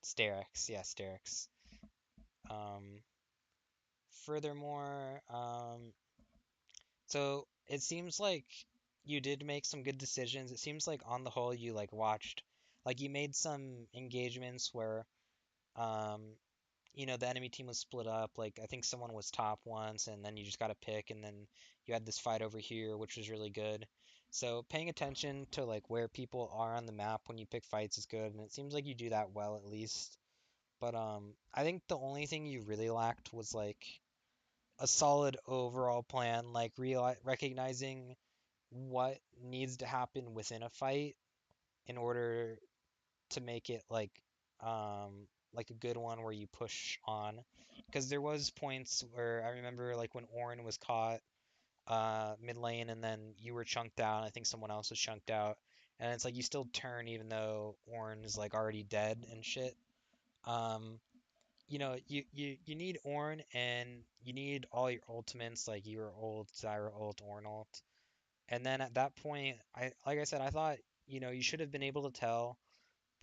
Sterix, yeah, Sterix. Um, Furthermore, so it seems like you did make some good decisions. It seems like on the whole you like watched Like you made some engagements where um, the enemy team was split up. Like I think someone was top once, and then you just got to pick, and then you had this fight over here, which was really good. So paying attention to like where people are on the map when you pick fights is good, and it seems like you do that well at least. But I think the only thing you really lacked was like a solid overall plan, like real recognizing what needs to happen within a fight in order to make it like a good one where you push on. Because there was points where I remember like when Orin was caught mid lane and then you were chunked out, I think someone else was chunked out. And it's like you still turn even though Orin is like already dead and shit. Um, you need Ornn and you need all your ultimates like your ult, Zyra ult, Ornn ult. And then at that point, like I said, I thought, you should have been able to tell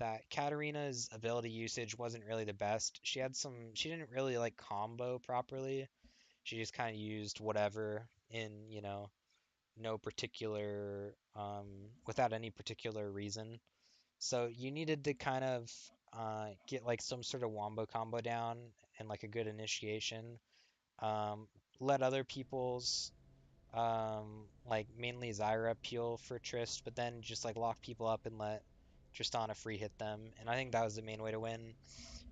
that Katarina's ability usage wasn't really the best. She didn't really like combo properly. She just kind of used whatever in, no particular, without any particular reason. So you needed to kind of get like some sort of wombo combo down and like a good initiation. Um, let other people's like mainly Zyra peel for Trist, but then just like lock people up and let Tristana free hit them. And I think that was the main way to win.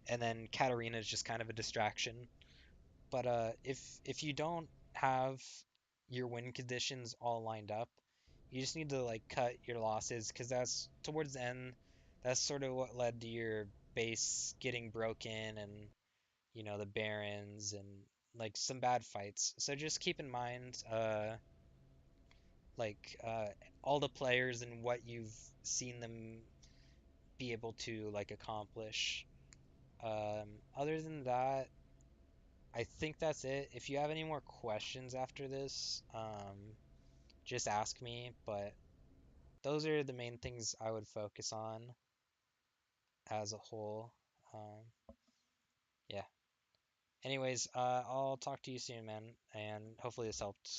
And then Katarina is just kind of a distraction. But if you don't have your win conditions all lined up, you just need to like cut your losses because that's towards the end. That's sort of what led to your base getting broken and the Barons and like some bad fights. So just keep in mind like all the players and what you've seen them be able to like accomplish. Other than that, I think that's it. If you have any more questions after this, just ask me. But those are the main things I would focus on as a whole. Yeah. Anyways, I'll talk to you soon, man, and hopefully this helped.